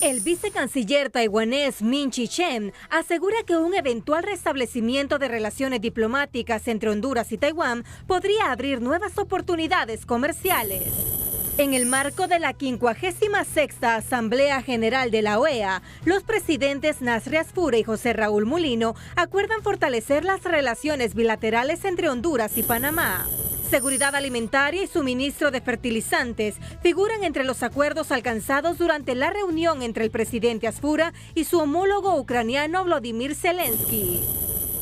El vicecanciller taiwanés Min Chichen asegura que un eventual restablecimiento de relaciones diplomáticas entre Honduras y Taiwán podría abrir nuevas oportunidades comerciales. En el marco de la 56ª Asamblea General de la OEA, los presidentes Nasri Asfura y José Raúl Mulino acuerdan fortalecer las relaciones bilaterales entre Honduras y Panamá. Seguridad alimentaria y suministro de fertilizantes figuran entre los acuerdos alcanzados durante la reunión entre el presidente Asfura y su homólogo ucraniano Volodymyr Zelensky.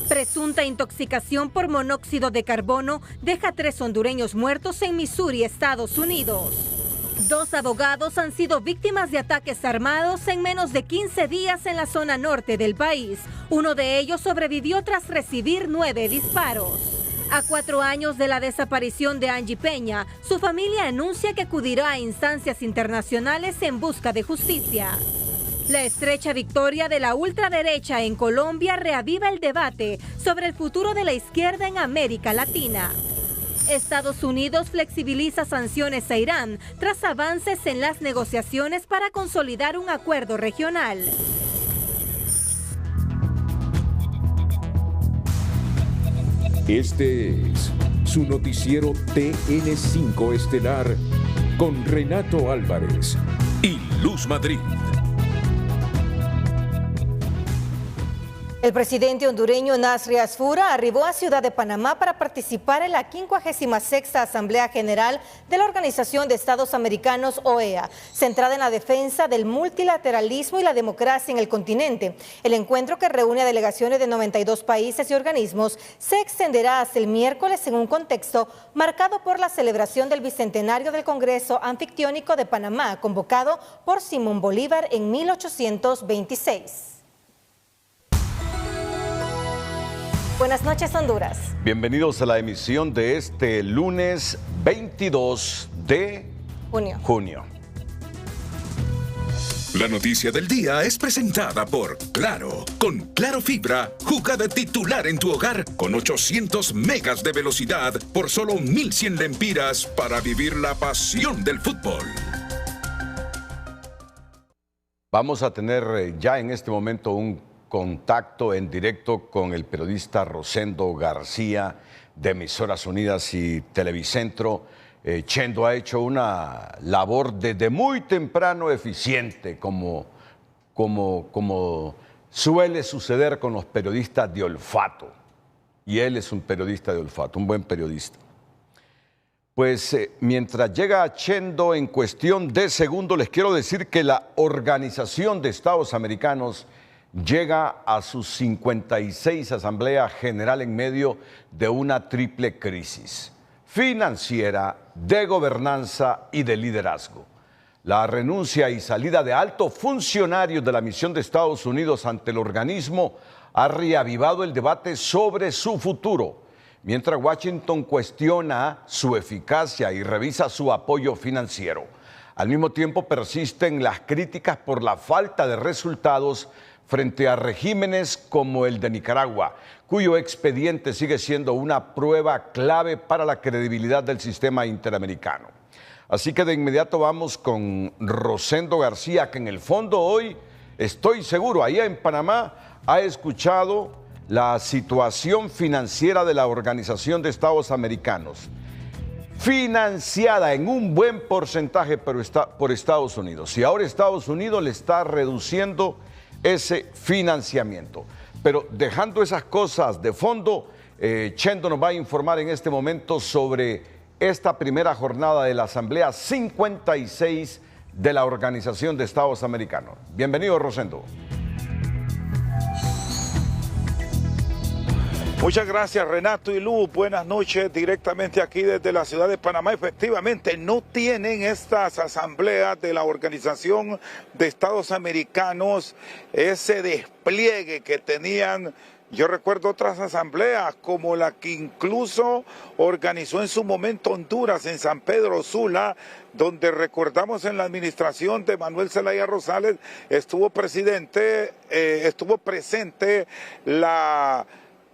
Presunta intoxicación por monóxido de carbono deja 3 hondureños muertos en Missouri, Estados Unidos. 2 abogados han sido víctimas de ataques armados en menos de 15 días en la zona norte del país. Uno de ellos sobrevivió tras recibir 9 disparos. A 4 años de la desaparición de Angie Peña, su familia anuncia que acudirá a instancias internacionales en busca de justicia. La estrecha victoria de la ultraderecha en Colombia reaviva el debate sobre el futuro de la izquierda en América Latina. Estados Unidos flexibiliza sanciones a Irán tras avances en las negociaciones para consolidar un acuerdo regional. Este es su noticiero TN5 Estelar con Renato Álvarez y Luz Madrid. El presidente hondureño Nasri Asfura arribó a Ciudad de Panamá para participar en la 56ª Asamblea General de la Organización de Estados Americanos, OEA, centrada en la defensa del multilateralismo y la democracia en el continente. El encuentro, que reúne a delegaciones de 92 países y organismos, se extenderá hasta el miércoles en un contexto marcado por la celebración del bicentenario del Congreso Anfictiónico de Panamá, convocado por Simón Bolívar en 1826. Buenas noches, Honduras. Bienvenidos a la emisión de este lunes 22 de junio. La noticia del día es presentada por Claro. Con Claro Fibra, juega de titular en tu hogar con 800 megas de velocidad por solo 1.100 lempiras para vivir la pasión del fútbol. Vamos a tener ya en este momento un contacto en directo con el periodista Rosendo García de Emisoras Unidas y Televicentro. Chendo ha hecho una labor desde muy temprano eficiente, como suele suceder con los periodistas de olfato. Y él es un periodista de olfato, un buen periodista. Pues mientras llega Chendo, en cuestión de segundos les quiero decir que la Organización de Estados Americanos llega a su 56 Asamblea General en medio de una triple crisis: financiera, de gobernanza y de liderazgo. La renuncia y salida de altos funcionarios de la misión de Estados Unidos ante el organismo ha reavivado el debate sobre su futuro, mientras Washington cuestiona su eficacia y revisa su apoyo financiero. Al mismo tiempo persisten las críticas por la falta de resultados frente a regímenes como el de Nicaragua, cuyo expediente sigue siendo una prueba clave para la credibilidad del sistema interamericano. Así que de inmediato vamos con Rosendo García, que en el fondo hoy, estoy seguro, allá en Panamá, ha escuchado la situación financiera de la Organización de Estados Americanos, financiada en un buen porcentaje por Estados Unidos. Y ahora Estados Unidos le está reduciendo ese financiamiento. Pero dejando esas cosas de fondo, Chendo nos va a informar en este momento sobre esta primera jornada de la Asamblea 56 de la Organización de Estados Americanos. Bienvenido, Rosendo. Muchas gracias, Renato y Luz. Buenas noches, directamente aquí desde la ciudad de Panamá. Efectivamente, no tienen estas asambleas de la Organización de Estados Americanos ese despliegue que tenían. Yo recuerdo otras asambleas, como la que incluso organizó en su momento Honduras en San Pedro Sula, donde recordamos en la administración de Manuel Zelaya Rosales estuvo presente la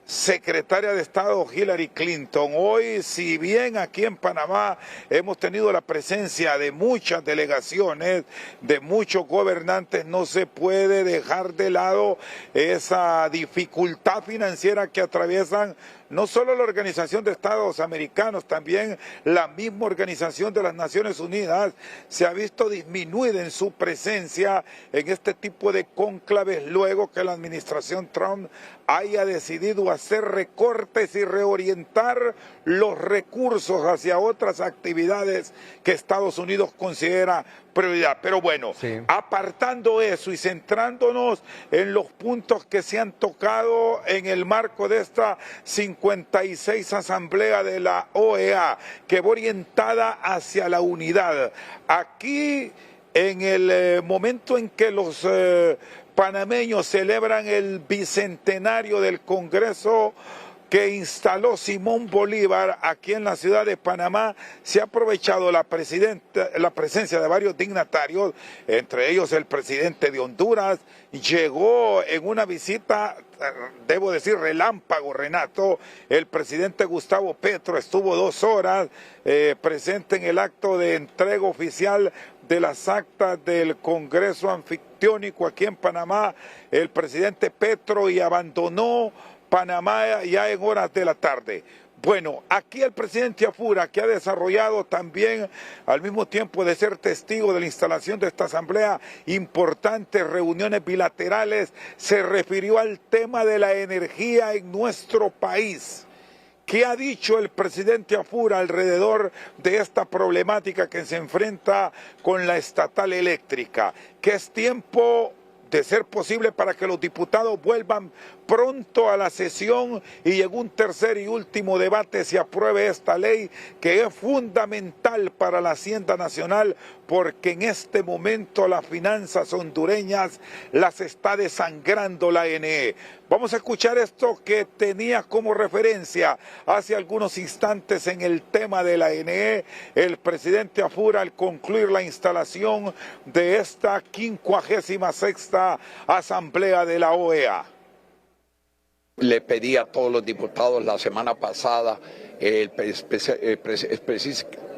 secretaria de Estado Hillary Clinton. Hoy, si bien aquí en Panamá hemos tenido la presencia de muchas delegaciones, de muchos gobernantes, no se puede dejar de lado esa dificultad financiera que atraviesan no solo la Organización de Estados Americanos, también la misma Organización de las Naciones Unidas se ha visto disminuida en su presencia en este tipo de cónclaves luego que la administración Trump haya decidido hacer recortes y reorientar los recursos hacia otras actividades que Estados Unidos considera prioridad. Pero bueno, sí, apartando eso y centrándonos en los puntos que se han tocado en el marco de esta 56 Asamblea de la OEA, que va orientada hacia la unidad. Aquí, en el momento en que los panameños celebran el bicentenario del Congreso que instaló Simón Bolívar aquí en la ciudad de Panamá, se ha aprovechado la presencia de varios dignatarios, entre ellos el presidente de Honduras. Llegó en una visita, debo decir relámpago, Renato, el presidente Gustavo Petro estuvo 2 horas presente en el acto de entrega oficial de las actas del Congreso Anfictiónico aquí en Panamá, el presidente Petro, y abandonó Panamá ya en horas de la tarde. Bueno, aquí el presidente Afura, que ha desarrollado también, al mismo tiempo de ser testigo de la instalación de esta asamblea, importantes reuniones bilaterales, se refirió al tema de la energía en nuestro país. ¿Qué ha dicho el presidente Afura alrededor de esta problemática que se enfrenta con la estatal eléctrica? Que es tiempo, de ser posible, para que los diputados vuelvan pronto a la sesión y en un tercer y último debate se apruebe esta ley que es fundamental para la Hacienda Nacional, porque en este momento las finanzas hondureñas las está desangrando la ANE. Vamos a escuchar esto que tenía como referencia hace algunos instantes en el tema de la ANE el presidente Afura al concluir la instalación de esta 56ª Asamblea de la OEA. Le pedí a todos los diputados la semana pasada,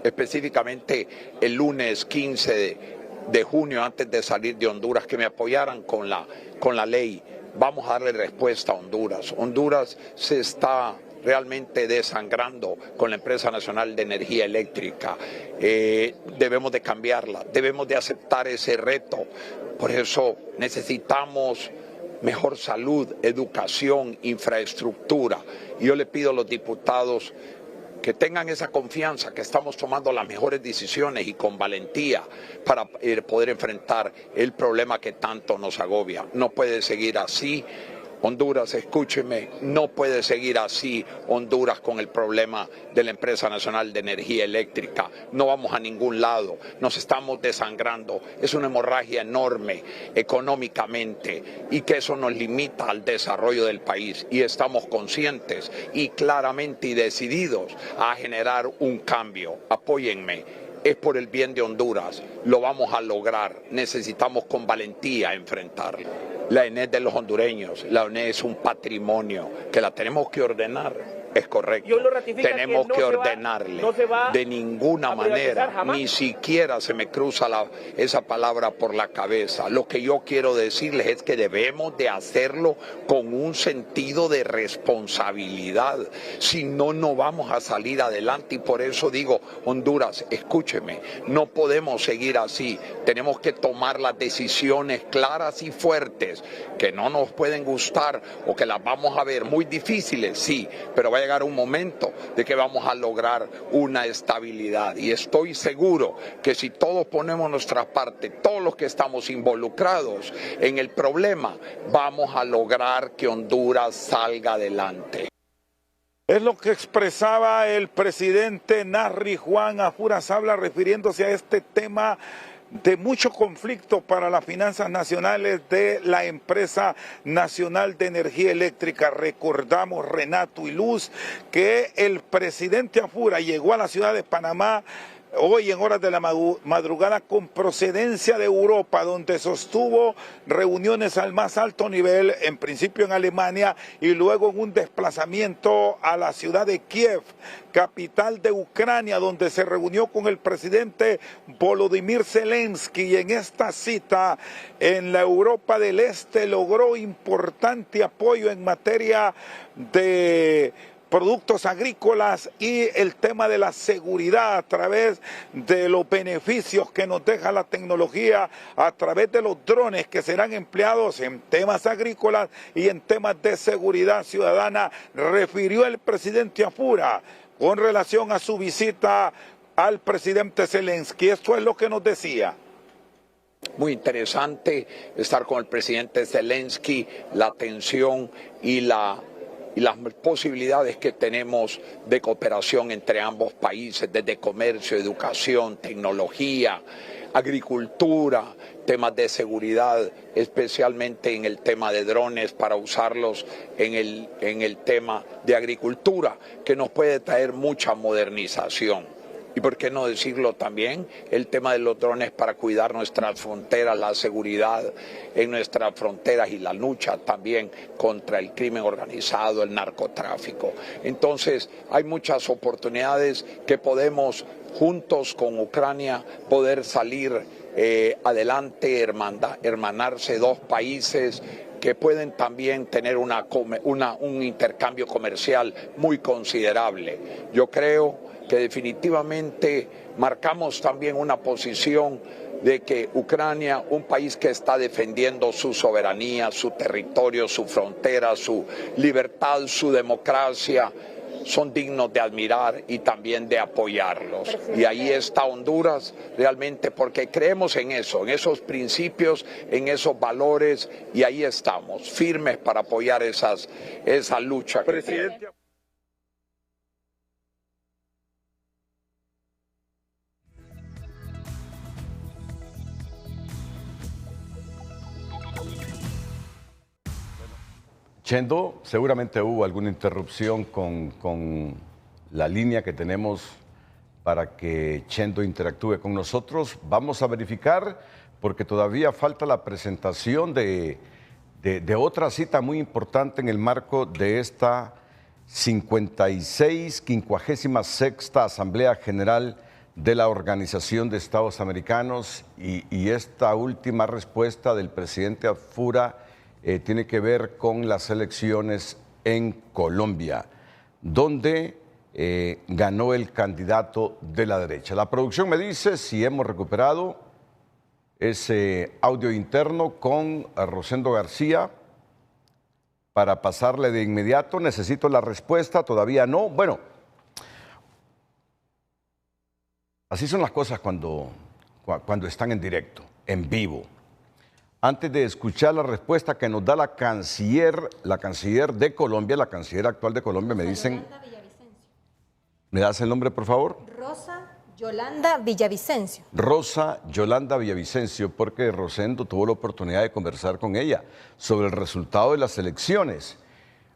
específicamente el lunes 15 de junio, antes de salir de Honduras, que me apoyaran con la ley. Vamos a darle respuesta a Honduras. Honduras se está realmente desangrando con la Empresa Nacional de Energía Eléctrica. Debemos de cambiarla, debemos de aceptar ese reto. Por eso necesitamos mejor salud, educación, infraestructura. Y yo le pido a los diputados que tengan esa confianza, que estamos tomando las mejores decisiones y con valentía para poder enfrentar el problema que tanto nos agobia. No puede seguir así. Honduras, escúcheme, no puede seguir así Honduras con el problema de la Empresa Nacional de Energía Eléctrica. No vamos a ningún lado, nos estamos desangrando. Es una hemorragia enorme económicamente y que eso nos limita al desarrollo del país. Y estamos conscientes y claramente y decididos a generar un cambio. Apóyenme. Es por el bien de Honduras, lo vamos a lograr, necesitamos con valentía enfrentarlo. La ANE es de los hondureños, la ANE es un patrimonio que la tenemos que ordenar. Es correcto, tenemos que ordenarle, de ninguna manera, ni siquiera se me cruza esa palabra por la cabeza. Lo que yo quiero decirles es que debemos de hacerlo con un sentido de responsabilidad, si no, no vamos a salir adelante. Y por eso digo, Honduras, escúcheme, no podemos seguir así, tenemos que tomar las decisiones claras y fuertes, que no nos pueden gustar o que las vamos a ver muy difíciles, sí, pero va a llegar un momento de que vamos a lograr una estabilidad, y estoy seguro que si todos ponemos nuestra parte, todos los que estamos involucrados en el problema, vamos a lograr que Honduras salga adelante. Es lo que expresaba el presidente Narri Juan Afura Sabla, refiriéndose a este tema de mucho conflicto para las finanzas nacionales de la Empresa Nacional de Energía Eléctrica. Recordamos, Renato y Luz, que el presidente Afura llegó a la ciudad de Panamá hoy en horas de la madrugada con procedencia de Europa, donde sostuvo reuniones al más alto nivel, en principio en Alemania y luego en un desplazamiento a la ciudad de Kiev, capital de Ucrania, donde se reunió con el presidente Volodymyr Zelensky, y en esta cita en la Europa del Este logró importante apoyo en materia de productos agrícolas y el tema de la seguridad a través de los beneficios que nos deja la tecnología, a través de los drones que serán empleados en temas agrícolas y en temas de seguridad ciudadana, refirió el presidente Afura con relación a su visita al presidente Zelensky. Esto es lo que nos decía. Muy interesante estar con el presidente Zelensky, la atención y las posibilidades que tenemos de cooperación entre ambos países, desde comercio, educación, tecnología, agricultura, temas de seguridad, especialmente en el tema de drones para usarlos en el tema de agricultura, que nos puede traer mucha modernización. Y por qué no decirlo también, el tema de los drones para cuidar nuestras fronteras, la seguridad en nuestras fronteras y la lucha también contra el crimen organizado, el narcotráfico. Entonces hay muchas oportunidades que podemos juntos con Ucrania poder salir adelante, hermanarse dos países que pueden también tener un intercambio comercial muy considerable. Yo creo que definitivamente marcamos también una posición de que Ucrania, un país que está defendiendo su soberanía, su territorio, su frontera, su libertad, su democracia, son dignos de admirar y también de apoyarlos. Y ahí está Honduras realmente porque creemos en eso, en esos principios, en esos valores, y ahí estamos, firmes para apoyar esa lucha. Presidente. Chendo, seguramente hubo alguna interrupción con la línea que tenemos para que Chendo interactúe con nosotros. Vamos a verificar porque todavía falta la presentación de otra cita muy importante en el marco de esta 56ª Asamblea General de la Organización de Estados Americanos y esta última respuesta del presidente Afura tiene que ver con las elecciones en Colombia, donde ganó el candidato de la derecha. La producción me dice si hemos recuperado ese audio interno con Rosendo García para pasarle de inmediato. Necesito la respuesta, todavía no. Bueno, así son las cosas cuando están en directo, en vivo. Antes de escuchar la respuesta que nos da la canciller de Colombia, la canciller actual de Colombia, me dicen... ¿Me das el nombre, por favor? Rosa Yolanda Villavicencio. Rosa Yolanda Villavicencio, porque Rosendo tuvo la oportunidad de conversar con ella sobre el resultado de las elecciones.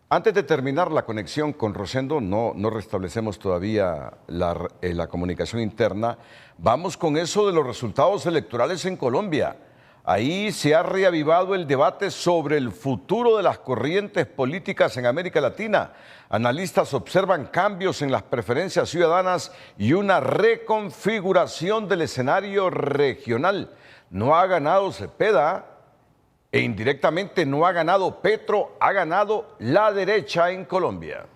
Antes de terminar la conexión con Rosendo, no restablecemos todavía la comunicación interna. Vamos con eso de los resultados electorales en Colombia. Ahí se ha reavivado el debate sobre el futuro de las corrientes políticas en América Latina. Analistas observan cambios en las preferencias ciudadanas y una reconfiguración del escenario regional. No ha ganado Cepeda e indirectamente no ha ganado Petro, ha ganado la derecha en Colombia.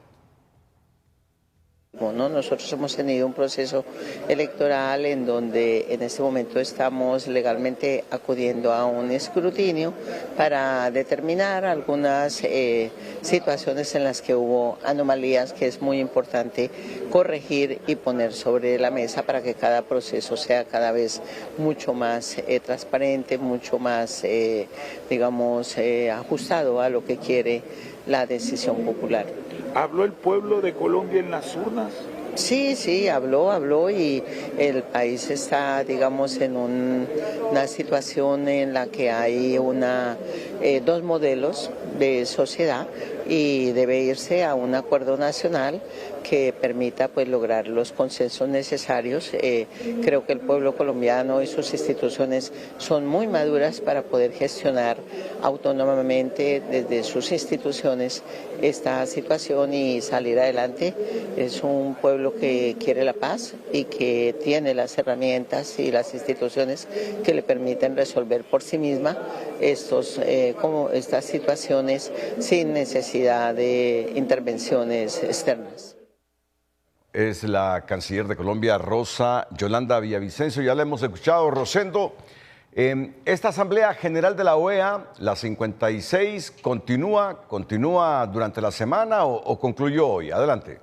Bueno, nosotros hemos tenido un proceso electoral en donde en este momento estamos legalmente acudiendo a un escrutinio para determinar algunas situaciones en las que hubo anomalías que es muy importante corregir y poner sobre la mesa para que cada proceso sea cada vez mucho más transparente, mucho más, ajustado a lo que quiere la decisión popular. ¿Habló el pueblo de Colombia en las urnas? Sí, habló y el país está, en una situación en la que hay dos modelos de sociedad y debe irse a un acuerdo nacional que permita pues lograr los consensos necesarios. Creo que el pueblo colombiano y sus instituciones son muy maduras para poder gestionar autónomamente desde sus instituciones esta situación y salir adelante. Es un pueblo que quiere la paz y que tiene las herramientas y las instituciones que le permiten resolver por sí misma estas situaciones sin necesidad de intervenciones externas. Es la canciller de Colombia, Rosa Yolanda Villavicencio. Ya la hemos escuchado, Rosendo. Esta Asamblea General de la OEA, la 56, ¿continúa durante la semana o concluyó hoy? Adelante.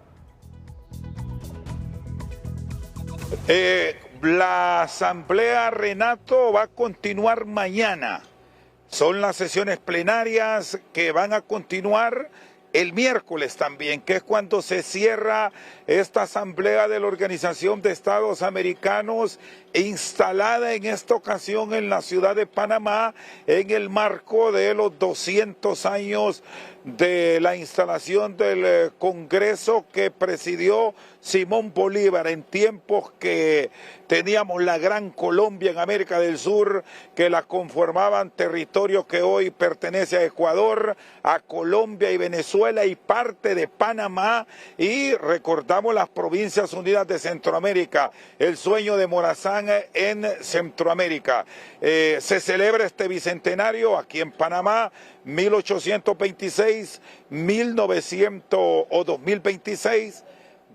La Asamblea, Renato, va a continuar mañana. Son las sesiones plenarias que van a continuar el miércoles también, que es cuando se cierra esta Asamblea de la Organización de Estados Americanos, instalada en esta ocasión en la ciudad de Panamá, en el marco de los 200 años de la instalación del Congreso que presidió Simón Bolívar en tiempos que teníamos la Gran Colombia en América del Sur, que la conformaban territorios que hoy pertenece a Ecuador, a Colombia y Venezuela y parte de Panamá, y recordamos las Provincias Unidas de Centroamérica, el sueño de Morazán en Centroamérica. Se celebra este bicentenario aquí en Panamá, 1826, 1900 o 2026,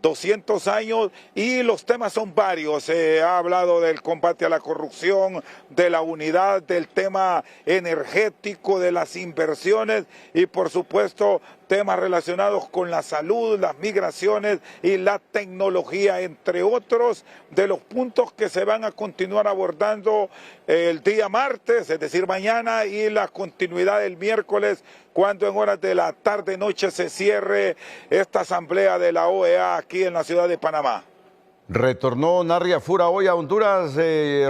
200 años, y los temas son varios. Se ha hablado del combate a la corrupción, de la unidad, del tema energético, de las inversiones y por supuesto temas relacionados con la salud, las migraciones y la tecnología, entre otros de los puntos que se van a continuar abordando el día martes, es decir, mañana, y la continuidad del miércoles, cuando en horas de la tarde-noche se cierre esta asamblea de la OEA aquí en la ciudad de Panamá. ¿Retornó Narria Fura hoy a Honduras,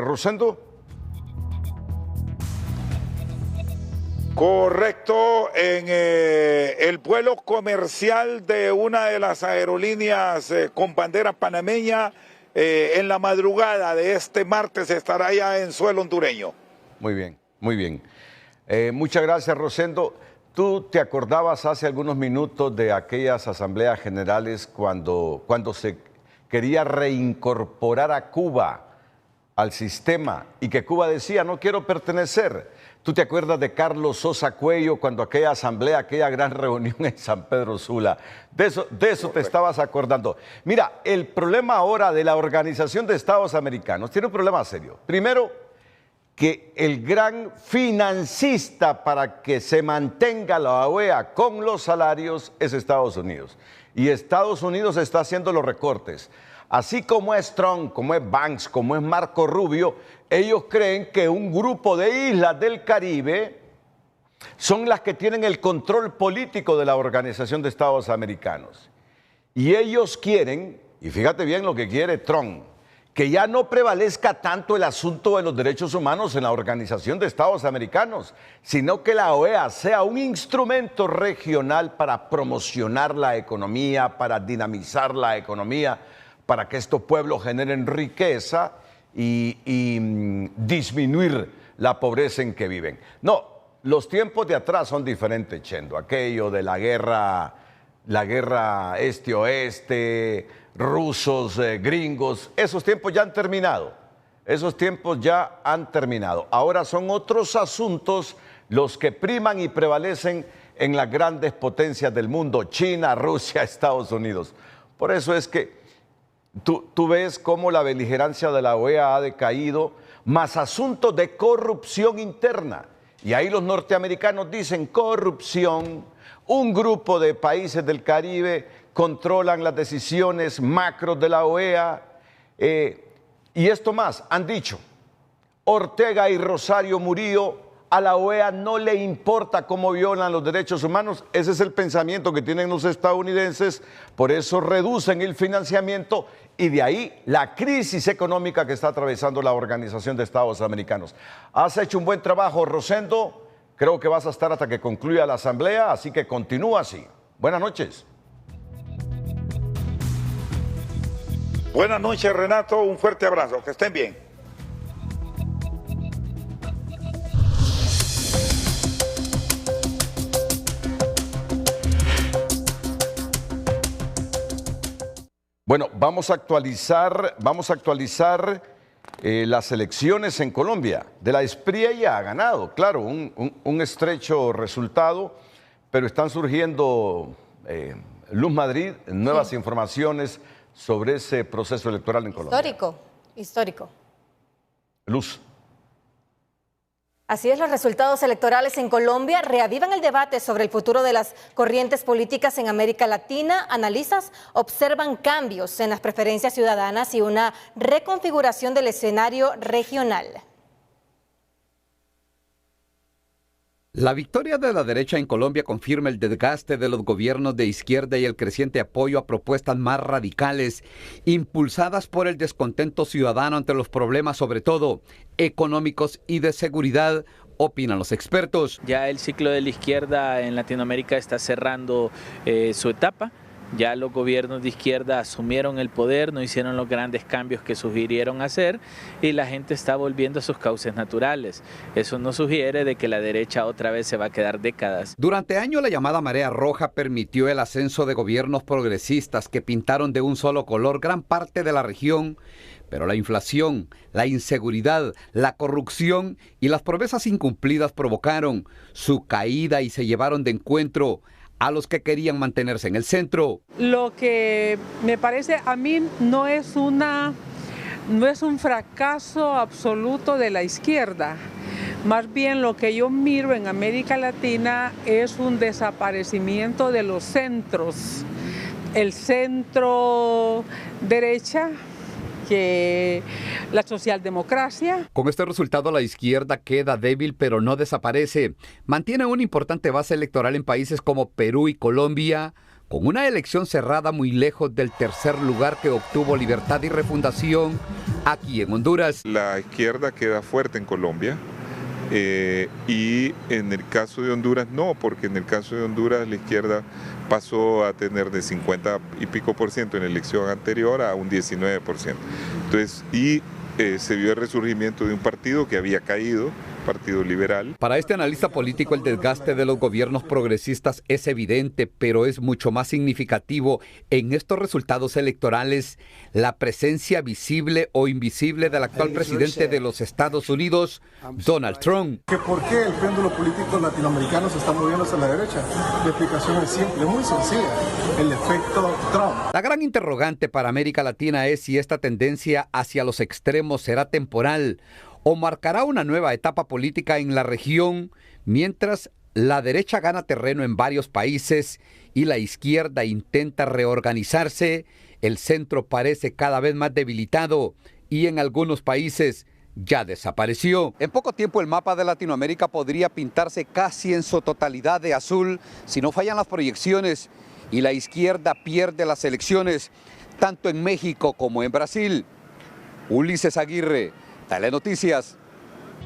Rosendo? Correcto, en el vuelo comercial de una de las aerolíneas con bandera panameña, en la madrugada de este martes estará ya en suelo hondureño. Muy bien, muy bien. Muchas gracias, Rosendo. Tú te acordabas hace algunos minutos de aquellas asambleas generales cuando se quería reincorporar a Cuba al sistema y que Cuba decía, no quiero pertenecer. ¿Tú te acuerdas de Carlos Sosa Cuello cuando aquella asamblea, aquella gran reunión en San Pedro Sula? De eso te estabas acordando. Mira, el problema ahora de la Organización de Estados Americanos tiene un problema serio. Primero, que el gran financista para que se mantenga la OEA con los salarios es Estados Unidos. Y Estados Unidos está haciendo los recortes. Así como es Trump, como es Banks, como es Marco Rubio, ellos creen que un grupo de islas del Caribe son las que tienen el control político de la Organización de Estados Americanos. Y ellos quieren, y fíjate bien lo que quiere Trump, que ya no prevalezca tanto el asunto de los derechos humanos en la Organización de Estados Americanos, sino que la OEA sea un instrumento regional para promocionar la economía, para dinamizar la economía, para que estos pueblos generen riqueza y disminuir la pobreza en que viven. No, los tiempos de atrás son diferentes, Chendo. Aquello de la guerra este-oeste, rusos, gringos, esos tiempos ya han terminado. Esos tiempos ya han terminado. Ahora son otros asuntos los que priman y prevalecen en las grandes potencias del mundo, China, Rusia, Estados Unidos. Por eso es que tú ves cómo la beligerancia de la OEA ha decaído, más asuntos de corrupción interna. Y ahí los norteamericanos dicen corrupción, un grupo de países del Caribe controlan las decisiones macros de la OEA. Y esto más, han dicho, Ortega y Rosario Murillo, a la OEA no le importa cómo violan los derechos humanos. Ese es el pensamiento que tienen los estadounidenses, por eso reducen el financiamiento y de ahí la crisis económica que está atravesando la Organización de Estados Americanos. Has hecho un buen trabajo, Rosendo. Creo que vas a estar hasta que concluya la asamblea, así que continúa así. Buenas noches. Buenas noches, Renato, un fuerte abrazo, que estén bien. Bueno, vamos a actualizar las elecciones en Colombia. De la Espriella ya ha ganado, claro, un estrecho resultado, pero están surgiendo, Luz Madrid, nuevas informaciones sobre ese proceso electoral en Colombia. Histórico. Luz. Así es, los resultados electorales en Colombia reavivan el debate sobre el futuro de las corrientes políticas en América Latina. Analistas observan cambios en las preferencias ciudadanas y una reconfiguración del escenario regional. La victoria de la derecha en Colombia confirma el desgaste de los gobiernos de izquierda y el creciente apoyo a propuestas más radicales, impulsadas por el descontento ciudadano ante los problemas, sobre todo económicos y de seguridad, opinan los expertos. Ya el ciclo de la izquierda en Latinoamérica está cerrando su etapa. Ya los gobiernos de izquierda asumieron el poder, no hicieron los grandes cambios que sugirieron hacer y la gente está volviendo a sus cauces naturales. Eso no sugiere de que la derecha otra vez se va a quedar décadas. Durante años la llamada marea roja permitió el ascenso de gobiernos progresistas que pintaron de un solo color gran parte de la región, pero la inflación, la inseguridad, la corrupción y las promesas incumplidas provocaron su caída y se llevaron de encuentro a los que querían mantenerse en el centro. Lo que me parece a mí no es un fracaso absoluto de la izquierda. Más bien lo que yo miro en América Latina es un desaparecimiento de los centros. El centro derecha, que la socialdemocracia. Con este resultado la izquierda queda débil pero no desaparece. Mantiene una importante base electoral en países como Perú y Colombia, con una elección cerrada muy lejos del tercer lugar que obtuvo Libertad y Refundación aquí en Honduras. La izquierda queda fuerte en Colombia. Y en el caso de Honduras no, porque en el caso de Honduras la izquierda pasó a tener de 50 y pico % en la elección anterior a un 19%. Entonces, se vio el resurgimiento de un partido que había caído, Partido Liberal. Para este analista político, el desgaste de los gobiernos progresistas es evidente, pero es mucho más significativo en estos resultados electorales la presencia visible o invisible del actual presidente de los Estados Unidos, Donald Trump. ¿Por qué el péndulo político latinoamericano se está moviendo hacia la derecha? La explicación es simple, muy sencilla: el efecto Trump. La gran interrogante para América Latina es si esta tendencia hacia los extremos será temporal o marcará una nueva etapa política en la región, mientras la derecha gana terreno en varios países y la izquierda intenta reorganizarse. El centro parece cada vez más debilitado y en algunos países ya desapareció. En poco tiempo el mapa de Latinoamérica podría pintarse casi en su totalidad de azul si no fallan las proyecciones y la izquierda pierde las elecciones, tanto en México como en Brasil. Ulises Aguirre, Telenoticias.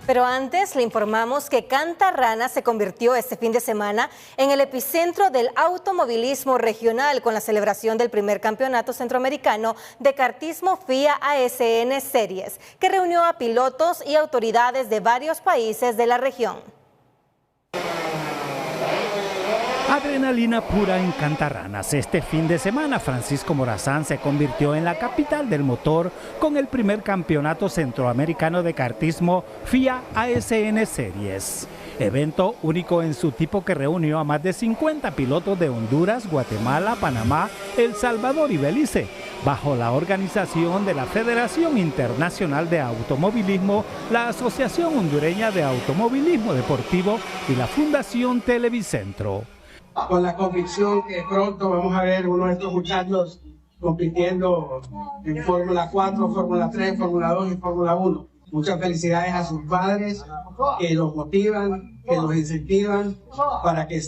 Pero antes le informamos que Cantarrana se convirtió este fin de semana en el epicentro del automovilismo regional con la celebración del primer campeonato centroamericano de kartismo FIA ASN Series, que reunió a pilotos y autoridades de varios países de la región. Adrenalina pura en Cantarranas. Este fin de semana, Francisco Morazán se convirtió en la capital del motor con el primer campeonato centroamericano de kartismo FIA ASN Series. Evento único en su tipo que reunió a más de 50 pilotos de Honduras, Guatemala, Panamá, El Salvador y Belice, bajo la organización de la Federación Internacional de Automovilismo, la Asociación Hondureña de Automovilismo Deportivo y la Fundación Televicentro. Con la convicción que pronto vamos a ver uno de estos muchachos compitiendo en Fórmula 4, Fórmula 3, Fórmula 2 y Fórmula 1. Muchas felicidades a sus padres que los motivan, que los incentivan para que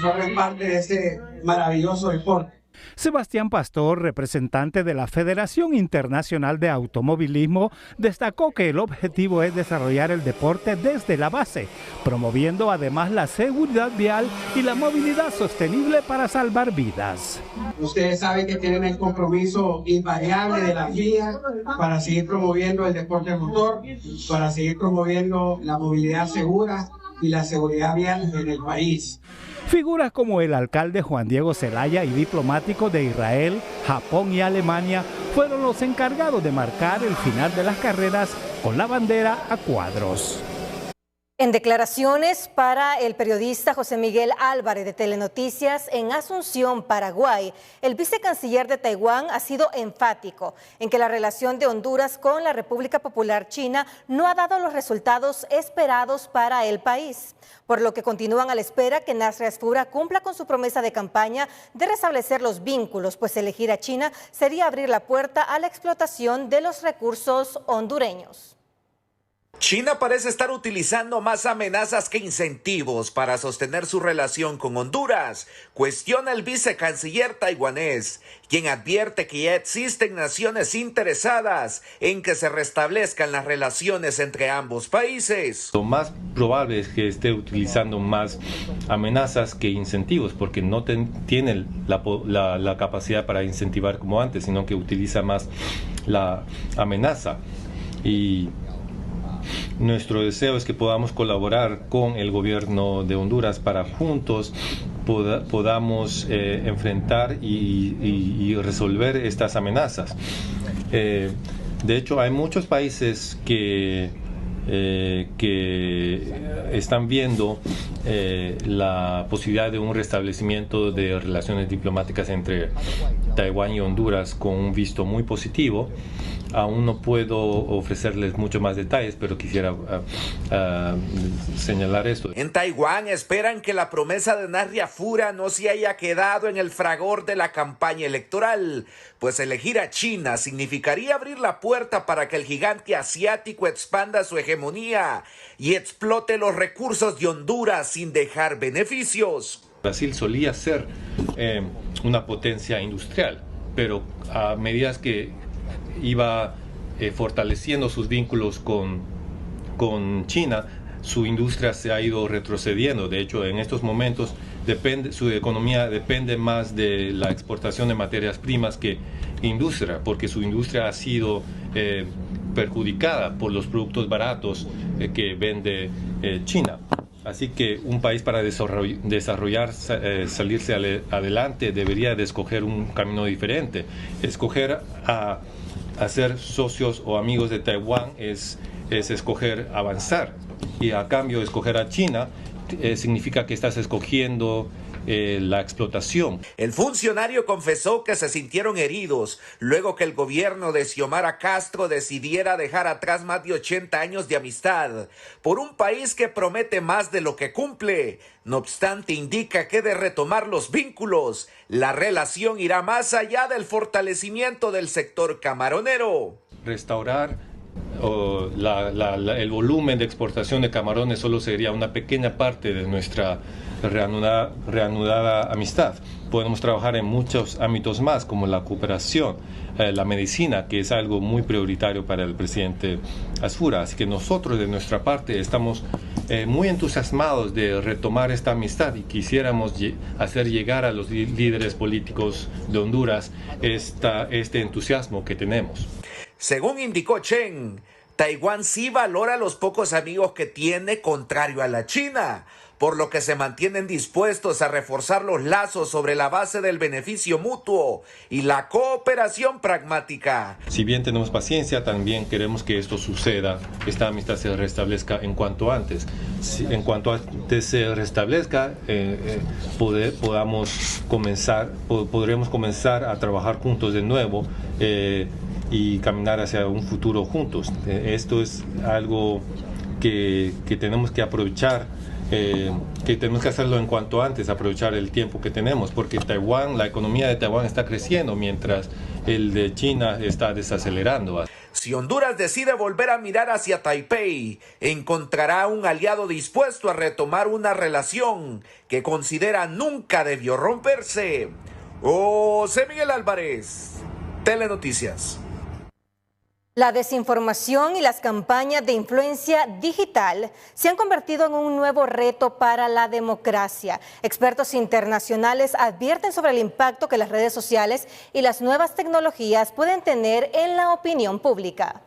formen parte de este maravilloso deporte. Sebastián Pastor, representante de la Federación Internacional de Automovilismo, destacó que el objetivo es desarrollar el deporte desde la base, promoviendo además la seguridad vial y la movilidad sostenible para salvar vidas. Ustedes saben que tienen el compromiso invariable de la FIA para seguir promoviendo el deporte motor, para seguir promoviendo la movilidad segura y la seguridad vial en el país. Figuras como el alcalde Juan Diego Zelaya y diplomáticos de Israel, Japón y Alemania fueron los encargados de marcar el final de las carreras con la bandera a cuadros. En declaraciones para el periodista José Miguel Álvarez de Telenoticias en Asunción, Paraguay, el vicecanciller de Taiwán ha sido enfático en que la relación de Honduras con la República Popular China no ha dado los resultados esperados para el país, por lo que continúan a la espera que Nasri Asfura cumpla con su promesa de campaña de restablecer los vínculos, pues elegir a China sería abrir la puerta a la explotación de los recursos hondureños. China parece estar utilizando más amenazas que incentivos para sostener su relación con Honduras, cuestiona el vicecanciller taiwanés, quien advierte que ya existen naciones interesadas en que se restablezcan las relaciones entre ambos países. Lo más probable es que esté utilizando más amenazas que incentivos, porque no tiene la capacidad para incentivar como antes, sino que utiliza más la amenaza. Y nuestro deseo es que podamos colaborar con el gobierno de Honduras para juntos podamos enfrentar y resolver estas amenazas. De hecho, hay muchos países que están viendo la posibilidad de un restablecimiento de relaciones diplomáticas entre Taiwán y Honduras con un visto muy positivo. Aún no puedo ofrecerles mucho más detalles, pero quisiera señalar esto. En Taiwán esperan que la promesa de Nasri Asfura no se haya quedado en el fragor de la campaña electoral, pues elegir a China significaría abrir la puerta para que el gigante asiático expanda su hegemonía y explote los recursos de Honduras sin dejar beneficios. Brasil solía ser una potencia industrial, pero a medida que iba fortaleciendo sus vínculos con China, su industria se ha ido retrocediendo. De hecho, en estos momentos su economía depende más de la exportación de materias primas que industria, porque su industria ha sido perjudicada por los productos baratos que vende China. Así que un país para desarrollarse, salirse adelante, debería de escoger un camino diferente. Escoger a ser socios o amigos de Taiwán es escoger avanzar, y a cambio escoger a China significa que estás escogiendo la explotación. El funcionario confesó que se sintieron heridos luego que el gobierno de Xiomara Castro decidiera dejar atrás más de 80 años de amistad por un país que promete más de lo que cumple. No obstante, indica que de retomar los vínculos, la relación irá más allá del fortalecimiento del sector camaronero. Restaurar el volumen de exportación de camarones solo sería una pequeña parte de nuestra reanudada amistad. Podemos trabajar en muchos ámbitos más, como la cooperación, la medicina, que es algo muy prioritario para el presidente Asfura. Así que nosotros, de nuestra parte, estamos muy entusiasmados de retomar esta amistad y quisiéramos hacer llegar a los líderes políticos de Honduras este entusiasmo que tenemos. Según indicó Chen, Taiwán sí valora los pocos amigos que tiene, contrario a la China, por lo que se mantienen dispuestos a reforzar los lazos sobre la base del beneficio mutuo y la cooperación pragmática. Si bien tenemos paciencia, también queremos que esto suceda, esta amistad se restablezca en cuanto antes. En cuanto antes se restablezca, podremos comenzar a trabajar juntos de nuevo y caminar hacia un futuro juntos. Esto es algo que tenemos que aprovechar, que tenemos que hacerlo en cuanto antes, aprovechar el tiempo que tenemos, porque la economía de Taiwán está creciendo mientras el de China está desacelerando. Si Honduras decide volver a mirar hacia Taipei, encontrará un aliado dispuesto a retomar una relación que considera nunca debió romperse. José Miguel Álvarez, Telenoticias. La desinformación y las campañas de influencia digital se han convertido en un nuevo reto para la democracia. Expertos internacionales advierten sobre el impacto que las redes sociales y las nuevas tecnologías pueden tener en la opinión pública.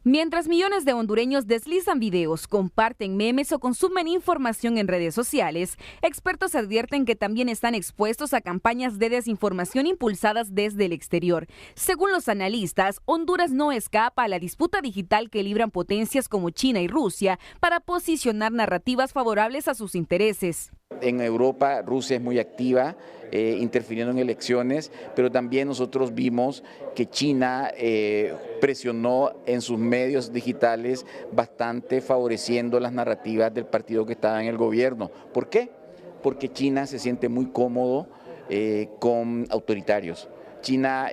Mientras millones de hondureños deslizan videos, comparten memes o consumen información en redes sociales, expertos advierten que también están expuestos a campañas de desinformación impulsadas desde el exterior. Según los analistas, Honduras no escapa a la disputa digital que libran potencias como China y Rusia para posicionar narrativas favorables a sus intereses. En Europa, Rusia es muy activa, interfiriendo en elecciones, pero también nosotros vimos que China presionó en sus medios digitales bastante, favoreciendo las narrativas del partido que estaba en el gobierno. ¿Por qué? Porque China se siente muy cómodo con autoritarios. China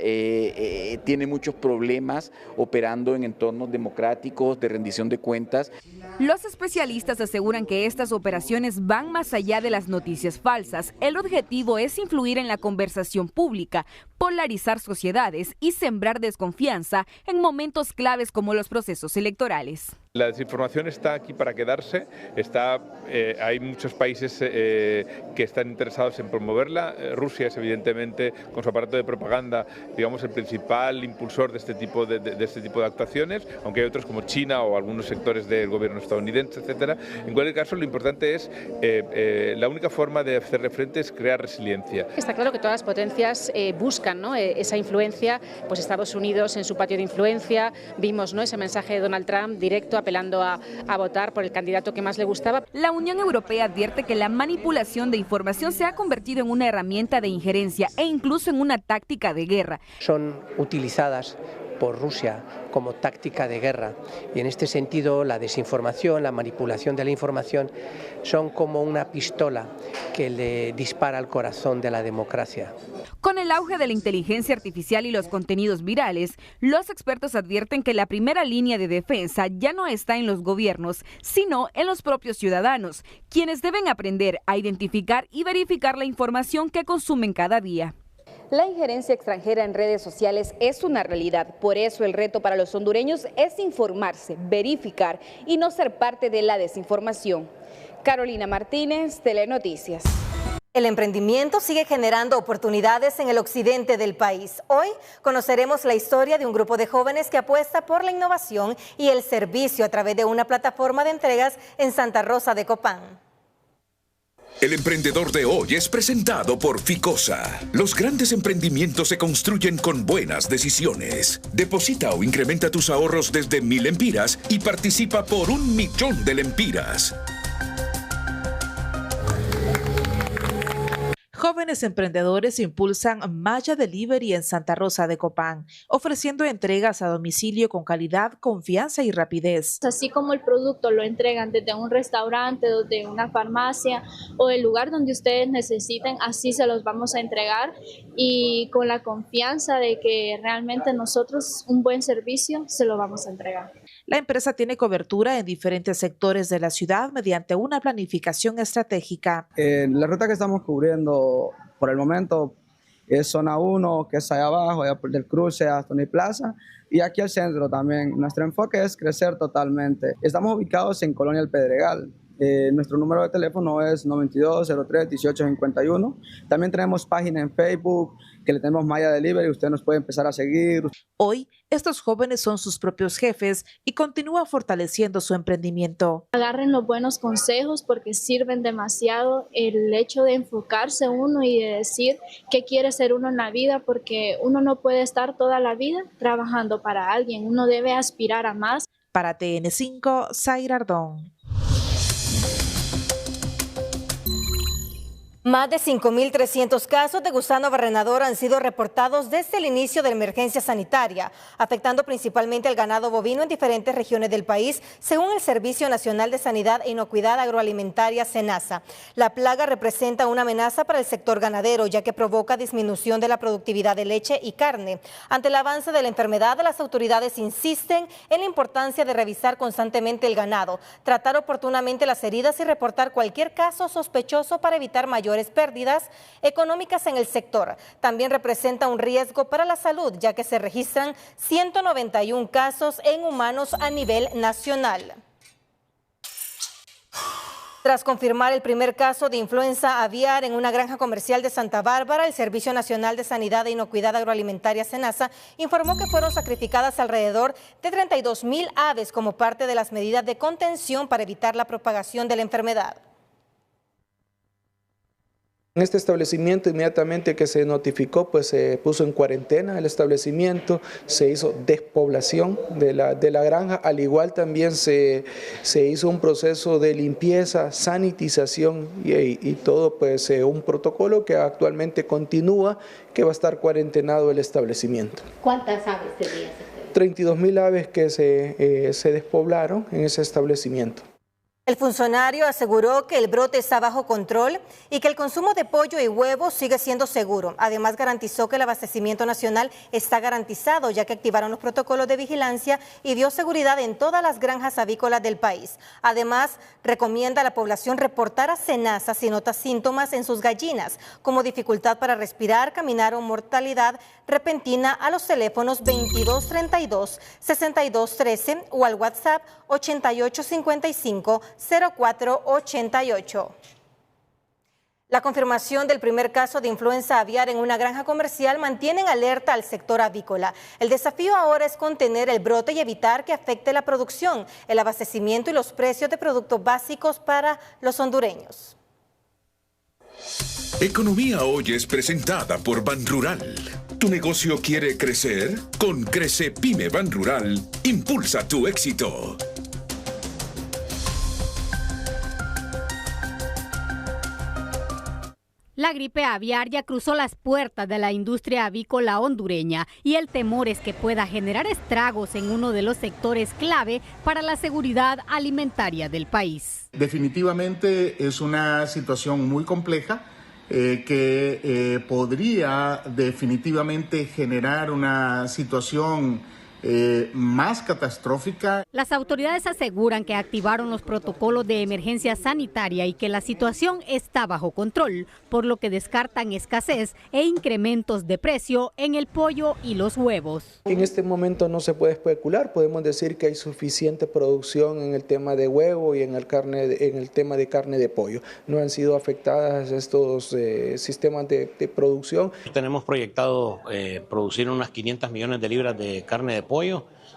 tiene muchos problemas operando en entornos democráticos, de rendición de cuentas. Los especialistas aseguran que estas operaciones van más allá de las noticias falsas. El objetivo es influir en la conversación pública, polarizar sociedades y sembrar desconfianza en momentos claves como los procesos electorales. La desinformación está aquí para quedarse, hay muchos países que están interesados en promoverla. Rusia es evidentemente, con su aparato de propaganda, digamos, el principal impulsor de este tipo de actuaciones, aunque hay otros como China o algunos sectores del gobierno estadounidense, etcétera. En cualquier caso, lo importante es, la única forma de hacerle frente es crear resiliencia. Está claro que todas las potencias buscan, ¿no?, esa influencia, pues Estados Unidos en su patio de influencia, vimos, ¿no?, ese mensaje de Donald Trump directo apelando a votar por el candidato que más le gustaba. La Unión Europea advierte que la manipulación de información se ha convertido en una herramienta de injerencia e incluso en una táctica de guerra. Son utilizadas por Rusia como táctica de guerra y en este sentido la desinformación, la manipulación de la información son como una pistola que le dispara al corazón de la democracia. Con el auge de la inteligencia artificial y los contenidos virales, los expertos advierten que la primera línea de defensa ya no está en los gobiernos, sino en los propios ciudadanos, quienes deben aprender a identificar y verificar la información que consumen cada día. La injerencia extranjera en redes sociales es una realidad, por eso el reto para los hondureños es informarse, verificar y no ser parte de la desinformación. Carolina Martínez, Telenoticias. El emprendimiento sigue generando oportunidades en el occidente del país. Hoy conoceremos la historia de un grupo de jóvenes que apuesta por la innovación y el servicio a través de una plataforma de entregas en Santa Rosa de Copán. El emprendedor de hoy es presentado por Ficosa. Los grandes emprendimientos se construyen con buenas decisiones. Deposita o incrementa tus ahorros desde 1,000 lempiras y participa por 1,000,000 de lempiras. Jóvenes emprendedores impulsan Maya Delivery en Santa Rosa de Copán, ofreciendo entregas a domicilio con calidad, confianza y rapidez. Así como el producto lo entregan desde un restaurante, desde una farmacia o el lugar donde ustedes necesiten, así se los vamos a entregar y con la confianza de que realmente nosotros un buen servicio se lo vamos a entregar. La empresa tiene cobertura en diferentes sectores de la ciudad mediante una planificación estratégica. La ruta que estamos cubriendo por el momento es zona 1, que es allá abajo, allá del cruce hasta Tony Plaza, y aquí al centro también. Nuestro enfoque es crecer totalmente. Estamos ubicados en Colonia El Pedregal. Nuestro número de teléfono es 9203-1851. También tenemos página en Facebook que le tenemos Maya Delivery. Usted nos puede empezar a seguir. Hoy, estos jóvenes son sus propios jefes y continúan fortaleciendo su emprendimiento. Agarren los buenos consejos porque sirven demasiado. El hecho de enfocarse uno y de decir qué quiere ser uno en la vida, porque uno no puede estar toda la vida trabajando para alguien. Uno debe aspirar a más. Para TN5, Zaira Ardón. Más de 5.300 casos de gusano barrenador han sido reportados desde el inicio de la emergencia sanitaria, afectando principalmente al ganado bovino en diferentes regiones del país, según el Servicio Nacional de Sanidad e Inocuidad Agroalimentaria, SENASA. La plaga representa una amenaza para el sector ganadero, ya que provoca disminución de la productividad de leche y carne. Ante el avance de la enfermedad, las autoridades insisten en la importancia de revisar constantemente el ganado, tratar oportunamente las heridas y reportar cualquier caso sospechoso para evitar mayores pérdidas económicas en el sector. También representa un riesgo para la salud, ya que se registran 191 casos en humanos a nivel nacional. Tras confirmar el primer caso de influenza aviar en una granja comercial de Santa Bárbara, el Servicio Nacional de Sanidad e Inocuidad Agroalimentaria, SENASA, informó que fueron sacrificadas alrededor de 32,000 aves como parte de las medidas de contención para evitar la propagación de la enfermedad. En este establecimiento, inmediatamente que se notificó, pues se puso en cuarentena el establecimiento, se hizo despoblación de la granja, al igual también se hizo un proceso de limpieza, sanitización y todo, pues un protocolo que actualmente continúa, que va a estar cuarentenado el establecimiento. ¿Cuántas aves tenías? 32,000 aves que se despoblaron en ese establecimiento. El funcionario aseguró que el brote está bajo control y que el consumo de pollo y huevos sigue siendo seguro. Además, garantizó que el abastecimiento nacional está garantizado, ya que activaron los protocolos de vigilancia y dio seguridad en todas las granjas avícolas del país. Además, recomienda a la población reportar a SENASA si nota síntomas en sus gallinas, como dificultad para respirar, caminar o mortalidad repentina, a los teléfonos 2232-6213 o al WhatsApp 8855-0488. La confirmación del primer caso de influenza aviar en una granja comercial mantiene en alerta al sector avícola. El desafío ahora es contener el brote y evitar que afecte la producción, el abastecimiento y los precios de productos básicos para los hondureños. Economía Hoy es presentada por Banrural. ¿Tu negocio quiere crecer? Con Crece Pyme Banrural, impulsa tu éxito. La gripe aviar ya cruzó las puertas de la industria avícola hondureña y el temor es que pueda generar estragos en uno de los sectores clave para la seguridad alimentaria del país. Definitivamente es una situación muy compleja que podría definitivamente generar una situación más catastrófica. Las autoridades aseguran que activaron los protocolos de emergencia sanitaria y que la situación está bajo control, por lo que descartan escasez e incrementos de precio en el pollo y los huevos. En este momento no se puede especular, podemos decir que hay suficiente producción en el tema de huevo y en el tema de carne de pollo. No han sido afectadas estos sistemas de producción. Tenemos proyectado producir unas 500 millones de libras de carne de pollo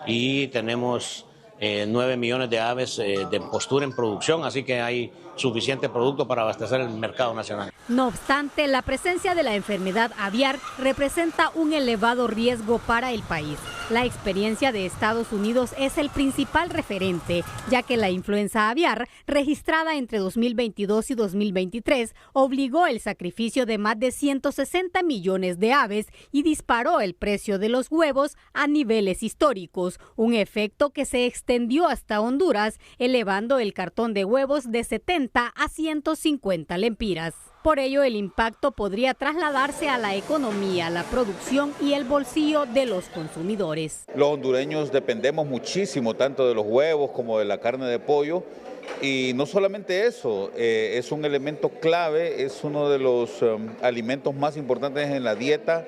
y tenemos 9 millones de aves de postura en producción, así que hay suficiente producto para abastecer el mercado nacional. No obstante, la presencia de la enfermedad aviar representa un elevado riesgo para el país. La experiencia de Estados Unidos es el principal referente, ya que la influenza aviar, registrada entre 2022 y 2023, obligó el sacrificio de más de 160 millones de aves y disparó el precio de los huevos a niveles históricos, un efecto que se extendió hasta Honduras, elevando el cartón de huevos de 70 a 150 lempiras. Por ello, el impacto podría trasladarse a la economía, la producción y el bolsillo de los consumidores. Los hondureños dependemos muchísimo tanto de los huevos como de la carne de pollo. Y no solamente eso, es un elemento clave, es uno de los alimentos más importantes en la dieta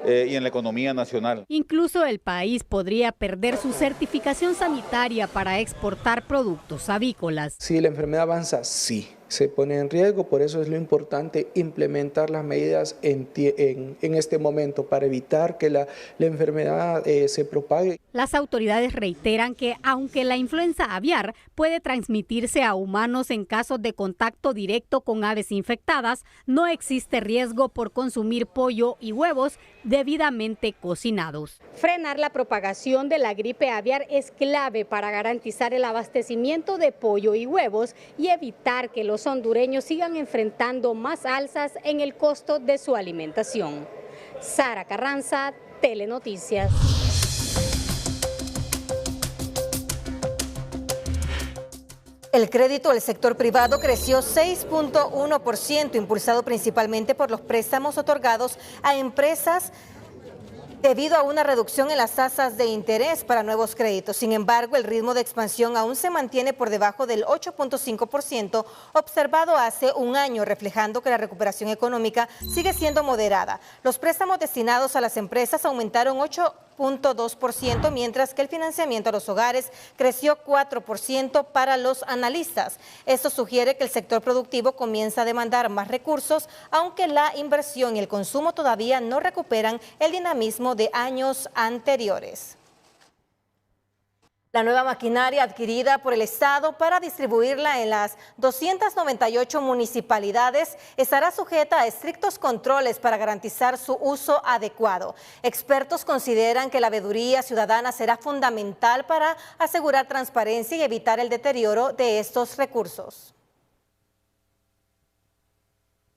y en la economía nacional. Incluso el país podría perder su certificación sanitaria para exportar productos avícolas. Si la enfermedad avanza, sí, se pone en riesgo, por eso es lo importante implementar las medidas en este momento para evitar que la enfermedad se propague. Las autoridades reiteran que aunque la influenza aviar puede transmitirse a humanos en casos de contacto directo con aves infectadas, no existe riesgo por consumir pollo y huevos debidamente cocinados. Frenar la propagación de la gripe aviar es clave para garantizar el abastecimiento de pollo y huevos y evitar que los los hondureños sigan enfrentando más alzas en el costo de su alimentación. Sara Carranza, Telenoticias. El crédito del sector privado creció 6.1%, impulsado principalmente por los préstamos otorgados a empresas debido a una reducción en las tasas de interés para nuevos créditos. Sin embargo, el ritmo de expansión aún se mantiene por debajo del 8.5% observado hace un año, reflejando que la recuperación económica sigue siendo moderada. Los préstamos destinados a las empresas aumentaron 8.2%, mientras que el financiamiento a los hogares creció 4% para los analistas. Esto sugiere que el sector productivo comienza a demandar más recursos, aunque la inversión y el consumo todavía no recuperan el dinamismo de años anteriores. La nueva maquinaria adquirida por el Estado para distribuirla en las 298 municipalidades estará sujeta a estrictos controles para garantizar su uso adecuado. Expertos consideran que la veeduría ciudadana será fundamental para asegurar transparencia y evitar el deterioro de estos recursos.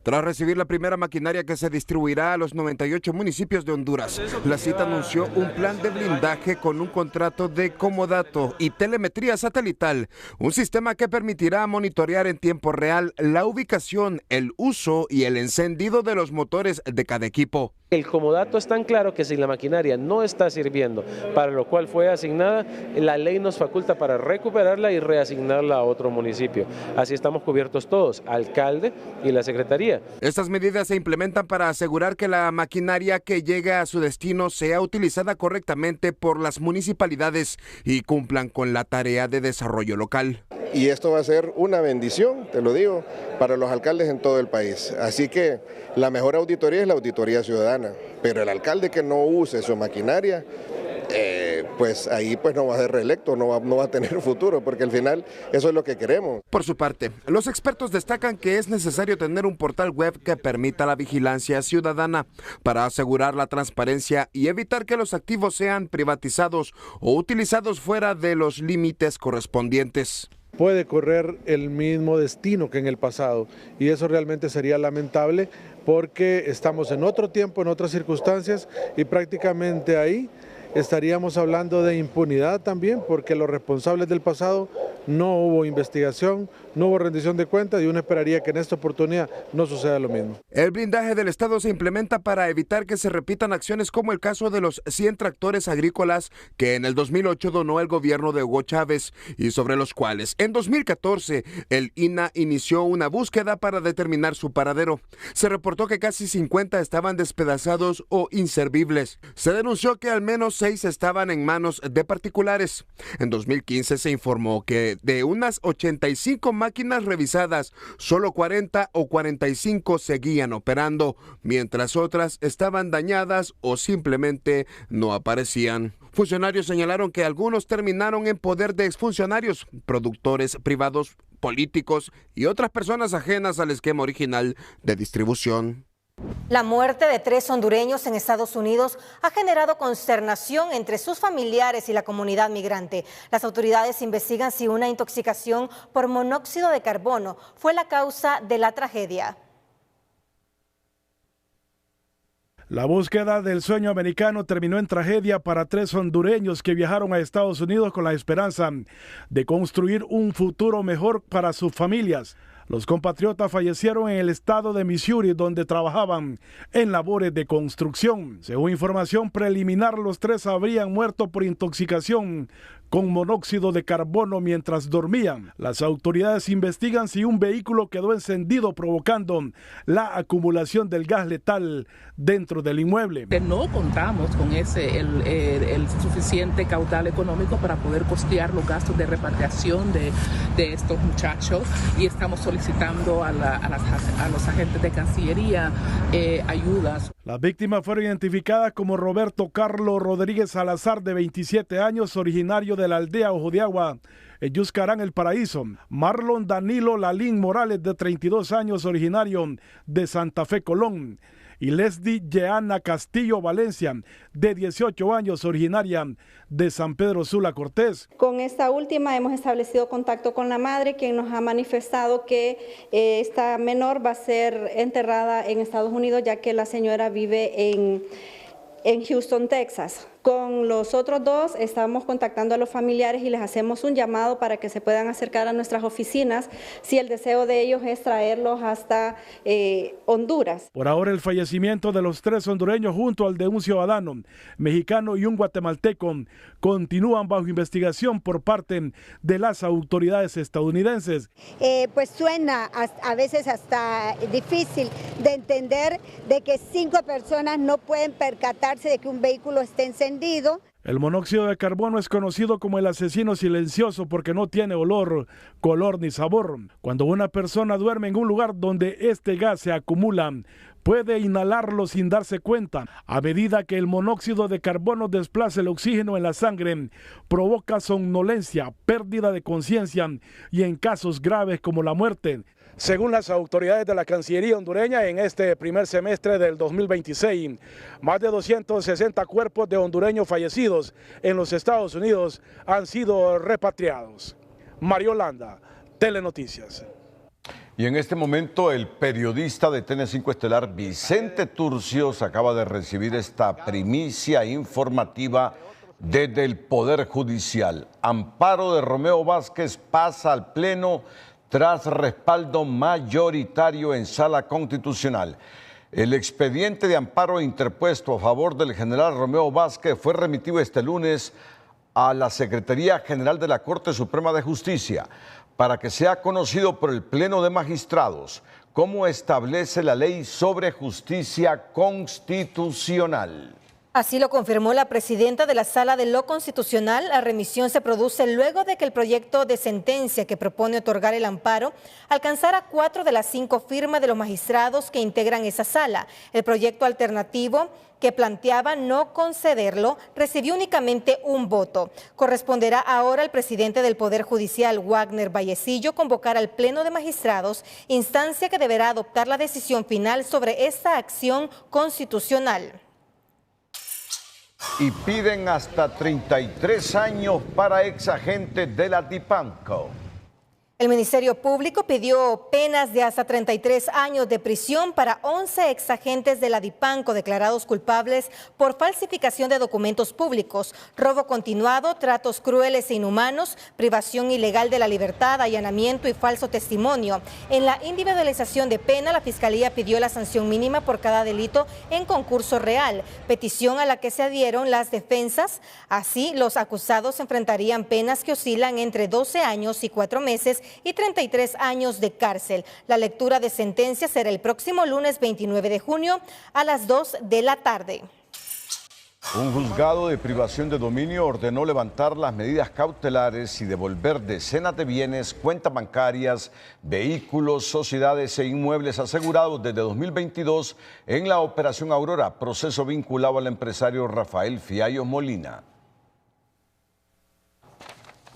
Tras recibir la primera maquinaria que se distribuirá a los 98 municipios de Honduras, la cita anunció un plan de blindaje con un contrato de comodato y telemetría satelital, un sistema que permitirá monitorear en tiempo real la ubicación, el uso y el encendido de los motores de cada equipo. El comodato es tan claro que si la maquinaria no está sirviendo para lo cual fue asignada, la ley nos faculta para recuperarla y reasignarla a otro municipio. Así estamos cubiertos todos, alcalde y la secretaría. Estas medidas se implementan para asegurar que la maquinaria que llega a su destino sea utilizada correctamente por las municipalidades y cumplan con la tarea de desarrollo local. Y esto va a ser una bendición, te lo digo, para los alcaldes en todo el país. Así que la mejor auditoría es la auditoría ciudadana, pero el alcalde que no use su maquinaria, pues ahí pues no va a ser reelecto, no va a tener futuro, porque al final eso es lo que queremos. Por su parte, los expertos destacan que es necesario tener un portal web que permita la vigilancia ciudadana para asegurar la transparencia y evitar que los activos sean privatizados o utilizados fuera de los límites correspondientes. Puede correr el mismo destino que en el pasado y eso realmente sería lamentable porque estamos en otro tiempo, en otras circunstancias y prácticamente ahí estaríamos hablando de impunidad también porque los responsables del pasado no hubo investigación, no hubo rendición de cuentas y uno esperaría que en esta oportunidad no suceda lo mismo. El blindaje del Estado se implementa para evitar que se repitan acciones como el caso de los 100 tractores agrícolas que en el 2008 donó el gobierno de Hugo Chávez y sobre los cuales en 2014 el INAH inició una búsqueda para determinar su paradero. Se reportó que casi 50 estaban despedazados o inservibles. Se denunció que al menos 6 estaban en manos de particulares. En 2015 se informó que de unas 85 máquinas revisadas, solo 40 o 45 seguían operando, mientras otras estaban dañadas o simplemente no aparecían. Funcionarios señalaron que algunos terminaron en poder de exfuncionarios, productores privados, políticos y otras personas ajenas al esquema original de distribución. La muerte de 3 hondureños en Estados Unidos ha generado consternación entre sus familiares y la comunidad migrante. Las autoridades investigan si una intoxicación por monóxido de carbono fue la causa de la tragedia. La búsqueda del sueño americano terminó en tragedia para 3 hondureños que viajaron a Estados Unidos con la esperanza de construir un futuro mejor para sus familias. Los compatriotas fallecieron en el estado de Missouri, donde trabajaban en labores de construcción. Según información preliminar, los 3 habrían muerto por intoxicación con monóxido de carbono mientras dormían. Las autoridades investigan si un vehículo quedó encendido provocando la acumulación del gas letal dentro del inmueble. No contamos con el suficiente caudal económico para poder costear los gastos de repatriación de estos muchachos y estamos solicitando a los agentes de Cancillería ayudas. Las víctimas fueron identificadas como Roberto Carlos Rodríguez Salazar, de 27 años, originario de la aldea Ojo de Agua, en Yuscarán, El Paraíso. Marlon Danilo Lalín Morales, de 32 años, originario de Santa Fe, Colón. y Leslie Jeana Castillo Valencia, de 18 años, originaria de San Pedro Sula Cortés. Con esta última hemos establecido contacto con la madre, quien nos ha manifestado que esta menor va a ser enterrada en Estados Unidos, ya que la señora vive en Houston, Texas. Con los otros dos estamos contactando a los familiares y les hacemos un llamado para que se puedan acercar a nuestras oficinas si el deseo de ellos es traerlos hasta Honduras. Por ahora el fallecimiento de los 3 hondureños junto al de un ciudadano mexicano y un guatemalteco continúan bajo investigación por parte de las autoridades estadounidenses. Pues suena a veces hasta difícil de entender de que 5 personas no pueden percatarse de que un vehículo esté encendido. El monóxido de carbono es conocido como el asesino silencioso porque no tiene olor, color ni sabor. Cuando una persona duerme en un lugar donde este gas se acumula, puede inhalarlo sin darse cuenta. A medida que el monóxido de carbono desplaza el oxígeno en la sangre, provoca somnolencia, pérdida de conciencia y en casos graves como la muerte. Según las autoridades de la Cancillería hondureña, en este primer semestre del 2026, más de 260 cuerpos de hondureños fallecidos en los Estados Unidos han sido repatriados. Mario Landa, Telenoticias. Y en este momento el periodista de TN5 Estelar, Vicente Turcios, acaba de recibir esta primicia informativa desde el Poder Judicial. Amparo de Romeo Vázquez pasa al Pleno tras respaldo mayoritario en Sala Constitucional. El expediente de amparo interpuesto a favor del general Romeo Vázquez fue remitido este lunes a la Secretaría General de la Corte Suprema de Justicia para que sea conocido por el Pleno de Magistrados como establece la ley sobre justicia constitucional. Así lo confirmó la presidenta de la Sala de lo Constitucional. La remisión se produce luego de que el proyecto de sentencia que propone otorgar el amparo alcanzara 4 de las 5 firmas de los magistrados que integran esa sala. El proyecto alternativo que planteaba no concederlo recibió únicamente un voto. Corresponderá ahora al presidente del Poder Judicial, Wagner Vallecillo, convocar al Pleno de Magistrados, instancia que deberá adoptar la decisión final sobre esta acción constitucional. Y piden hasta 33 años para exagentes de la DIPANCO. El Ministerio Público pidió penas de hasta 33 años de prisión para 11 exagentes de la DIPANCO declarados culpables por falsificación de documentos públicos, robo continuado, tratos crueles e inhumanos, privación ilegal de la libertad, allanamiento y falso testimonio. En la individualización de pena, la Fiscalía pidió la sanción mínima por cada delito en concurso real, petición a la que se adhieron las defensas. Así, los acusados enfrentarían penas que oscilan entre 12 años y 4 meses y 33 años de cárcel. La lectura de sentencia será el próximo lunes 29 de junio a las 2 de la tarde. Un juzgado de privación de dominio ordenó levantar las medidas cautelares y devolver decenas de bienes, cuentas bancarias, vehículos, sociedades e inmuebles asegurados desde 2022 en la Operación Aurora, proceso vinculado al empresario Rafael Fiallos Molina.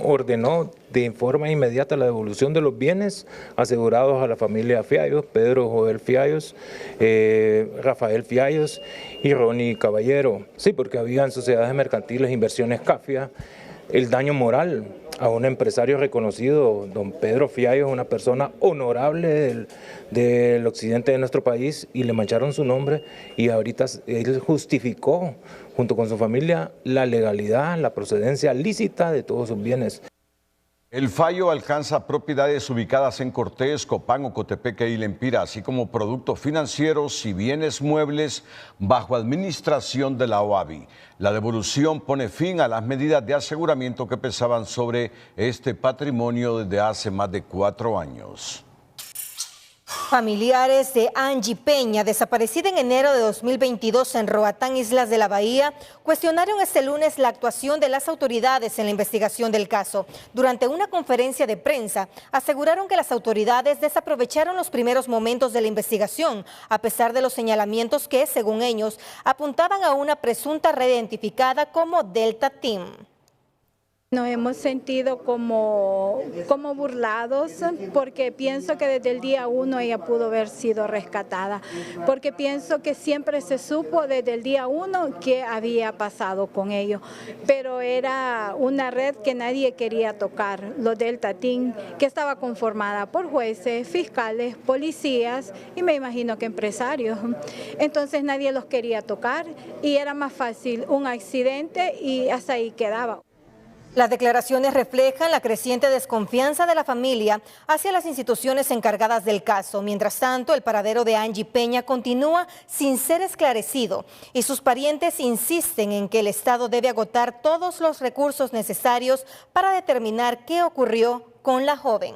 Ordenó de forma inmediata la devolución de los bienes asegurados a la familia Fiallos, Pedro Joel Fiallos, Rafael Fiallos y Ronnie Caballero. Sí, porque habían sociedades mercantiles, inversiones CAFIA, el daño moral a un empresario reconocido, don Pedro Fiallos, una persona honorable del occidente de nuestro país, y le mancharon su nombre, y ahorita él justificó junto con su familia la legalidad, la procedencia lícita de todos sus bienes. El fallo alcanza propiedades ubicadas en Cortés, Copán, Ocotepeque y Lempira, así como productos financieros y bienes muebles bajo administración de la OAVI. La devolución pone fin a las medidas de aseguramiento que pesaban sobre este patrimonio desde hace más de 4 años. Familiares de Angie Peña, desaparecida en enero de 2022 en Roatán, Islas de la Bahía, cuestionaron este lunes la actuación de las autoridades en la investigación del caso. Durante una conferencia de prensa, aseguraron que las autoridades desaprovecharon los primeros momentos de la investigación, a pesar de los señalamientos que, según ellos, apuntaban a una presunta red identificada como Delta Team. Nos hemos sentido como burlados porque pienso que desde el día 1 ella pudo haber sido rescatada, porque pienso que siempre se supo desde el día 1 qué había pasado con ellos, pero era una red que nadie quería tocar, los Delta Team, que estaba conformada por jueces, fiscales, policías y me imagino que empresarios. Entonces nadie los quería tocar y era más fácil un accidente y hasta ahí quedaba. Las declaraciones reflejan la creciente desconfianza de la familia hacia las instituciones encargadas del caso. Mientras tanto, el paradero de Angie Peña continúa sin ser esclarecido y sus parientes insisten en que el Estado debe agotar todos los recursos necesarios para determinar qué ocurrió con la joven.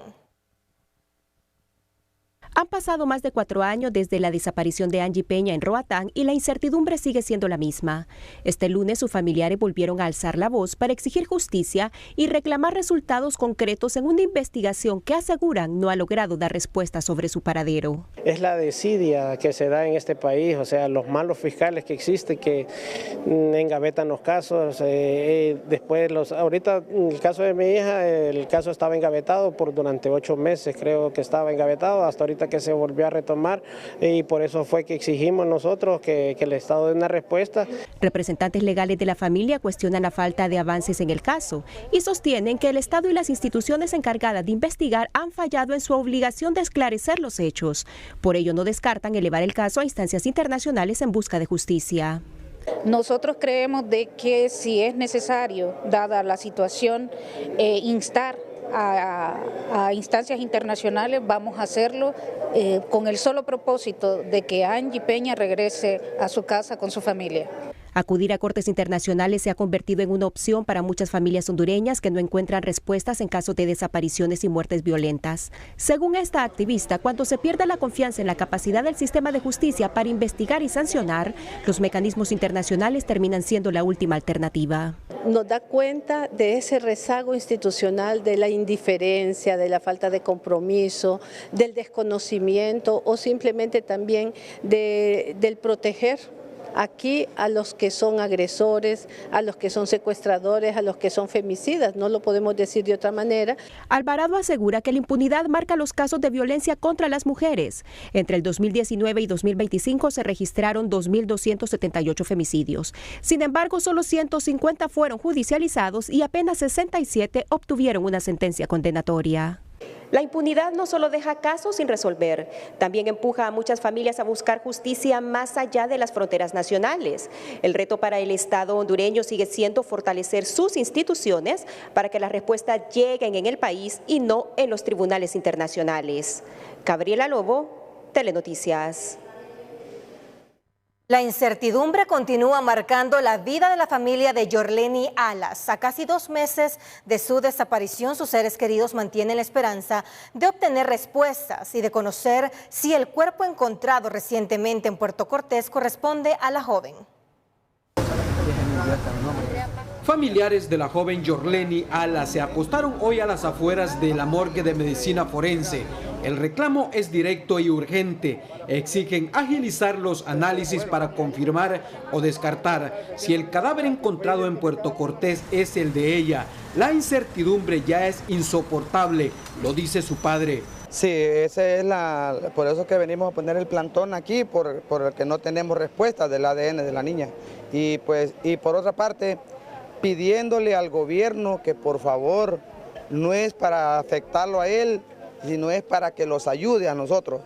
Han pasado más de 4 años desde la desaparición de Angie Peña en Roatán y la incertidumbre sigue siendo la misma. Este lunes sus familiares volvieron a alzar la voz para exigir justicia y reclamar resultados concretos en una investigación que aseguran no ha logrado dar respuesta sobre su paradero. Es la desidia que se da en este país, o sea, los malos fiscales que existen que engavetan los casos. Ahorita en el caso de mi hija, el caso estaba engavetado durante 8 meses, creo que estaba engavetado, hasta ahorita que se volvió a retomar y por eso fue que exigimos nosotros que el Estado dé una respuesta. Representantes legales de la familia cuestionan la falta de avances en el caso y sostienen que el Estado y las instituciones encargadas de investigar han fallado en su obligación de esclarecer los hechos. Por ello no descartan elevar el caso a instancias internacionales en busca de justicia. Nosotros creemos de que si es necesario, dada la situación, instar a instancias internacionales, vamos a hacerlo con el solo propósito de que Angie Peña regrese a su casa con su familia. Acudir a cortes internacionales se ha convertido en una opción para muchas familias hondureñas que no encuentran respuestas en caso de desapariciones y muertes violentas. Según esta activista, cuando se pierde la confianza en la capacidad del sistema de justicia para investigar y sancionar, los mecanismos internacionales terminan siendo la última alternativa. Nos da cuenta de ese rezago institucional, de la indiferencia, de la falta de compromiso, del desconocimiento o simplemente también del proteger aquí a los que son agresores, a los que son secuestradores, a los que son femicidas, no lo podemos decir de otra manera. Alvarado asegura que la impunidad marca los casos de violencia contra las mujeres. Entre el 2019 y 2025 se registraron 2.278 femicidios. Sin embargo, solo 150 fueron judicializados y apenas 67 obtuvieron una sentencia condenatoria. La impunidad no solo deja casos sin resolver, también empuja a muchas familias a buscar justicia más allá de las fronteras nacionales. El reto para el Estado hondureño sigue siendo fortalecer sus instituciones para que las respuestas lleguen en el país y no en los tribunales internacionales. Gabriela Lobo, Telenoticias. La incertidumbre continúa marcando la vida de la familia de Yorleni Alas. A casi 2 meses de su desaparición, sus seres queridos mantienen la esperanza de obtener respuestas y de conocer si el cuerpo encontrado recientemente en Puerto Cortés corresponde a la joven. Familiares de la joven Yorleni Alas se apostaron hoy a las afueras de la morgue de medicina forense. El reclamo es directo y urgente. Exigen agilizar los análisis para confirmar o descartar si el cadáver encontrado en Puerto Cortés es el de ella. La incertidumbre ya es insoportable, lo dice su padre. Sí, por eso que venimos a poner el plantón aquí, por el que no tenemos respuesta del ADN de la niña. Y por otra parte, pidiéndole al gobierno que por favor, no es para afectarlo a él, sino es para que los ayude a nosotros.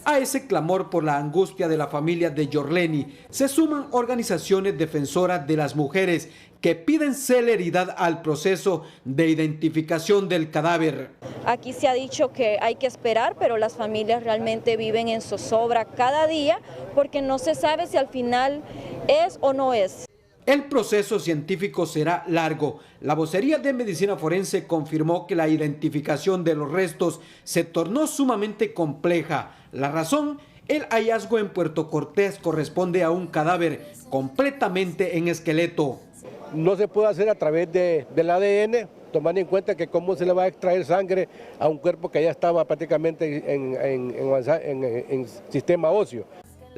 A ese clamor por la angustia de la familia de Yorleni se suman organizaciones defensoras de las mujeres que piden celeridad al proceso de identificación del cadáver. Aquí se ha dicho que hay que esperar, pero las familias realmente viven en zozobra cada día porque no se sabe si al final es o no es. El proceso científico será largo. La vocería de medicina forense confirmó que la identificación de los restos se tornó sumamente compleja. La razón, el hallazgo en Puerto Cortés corresponde a un cadáver completamente en esqueleto. No se puede hacer a través del ADN, tomando en cuenta que cómo se le va a extraer sangre a un cuerpo que ya estaba prácticamente en sistema óseo.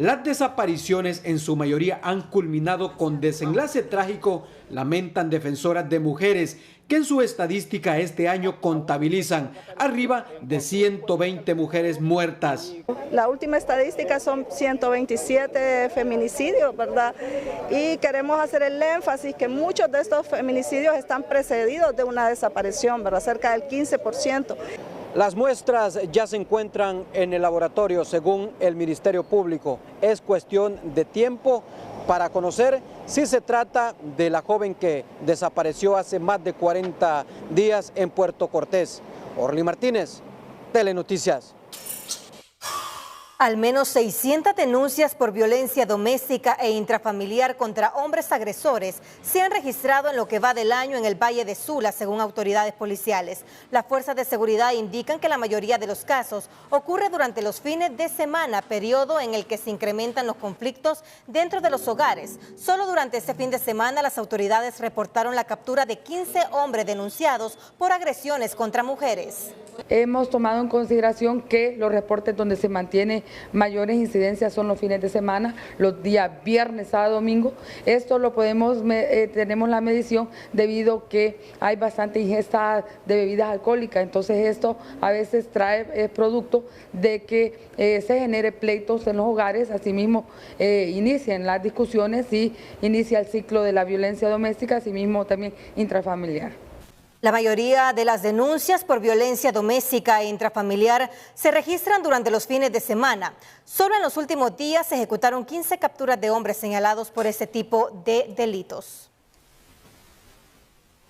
las desapariciones en su mayoría han culminado con desenlace trágico, lamentan defensoras de mujeres, que en su estadística este año contabilizan arriba de 120 mujeres muertas. La última estadística son 127 feminicidios, ¿verdad? Y queremos hacer el énfasis que muchos de estos feminicidios están precedidos de una desaparición, ¿verdad? Cerca del 15%. Las muestras ya se encuentran en el laboratorio, según el Ministerio Público. Es cuestión de tiempo para conocer si se trata de la joven que desapareció hace más de 40 días en Puerto Cortés. Orly Martínez, Telenoticias. Al menos 600 denuncias por violencia doméstica e intrafamiliar contra hombres agresores se han registrado en lo que va del año en el Valle de Sula, según autoridades policiales. Las fuerzas de seguridad indican que la mayoría de los casos ocurre durante los fines de semana, periodo en el que se incrementan los conflictos dentro de los hogares. Solo durante ese fin de semana las autoridades reportaron la captura de 15 hombres denunciados por agresiones contra mujeres. Hemos tomado en consideración que los reportes donde se mantiene mayores incidencias son los fines de semana, los días viernes, sábado, domingo. Esto lo tenemos la medición debido que hay bastante ingesta de bebidas alcohólicas, entonces esto a veces trae producto de que se genere pleitos en los hogares, asimismo inician las discusiones y inicia el ciclo de la violencia doméstica, asimismo también intrafamiliar. La mayoría de las denuncias por violencia doméstica e intrafamiliar se registran durante los fines de semana. Solo en los últimos días se ejecutaron 15 capturas de hombres señalados por ese tipo de delitos.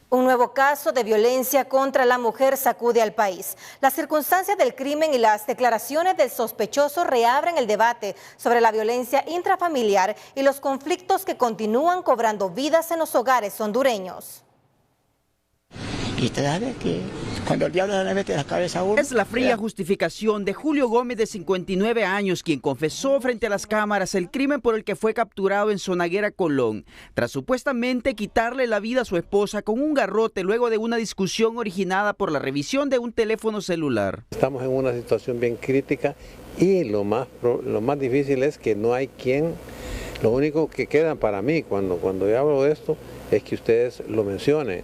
Un nuevo caso de violencia contra la mujer sacude al país. Las circunstancias del crimen y las declaraciones del sospechoso reabren el debate sobre la violencia intrafamiliar y los conflictos que continúan cobrando vidas en los hogares hondureños. Y usted sabe que cuando el diablo le mete la cabeza a uno... Es la fría justificación de Julio Gómez, de 59 años, quien confesó frente a las cámaras el crimen por el que fue capturado en Zonaguera, Colón, tras supuestamente quitarle la vida a su esposa con un garrote luego de una discusión originada por la revisión de un teléfono celular. Estamos en una situación bien crítica y lo más difícil es que no hay quien... Lo único que queda para mí cuando yo hablo de esto es que ustedes lo mencionen.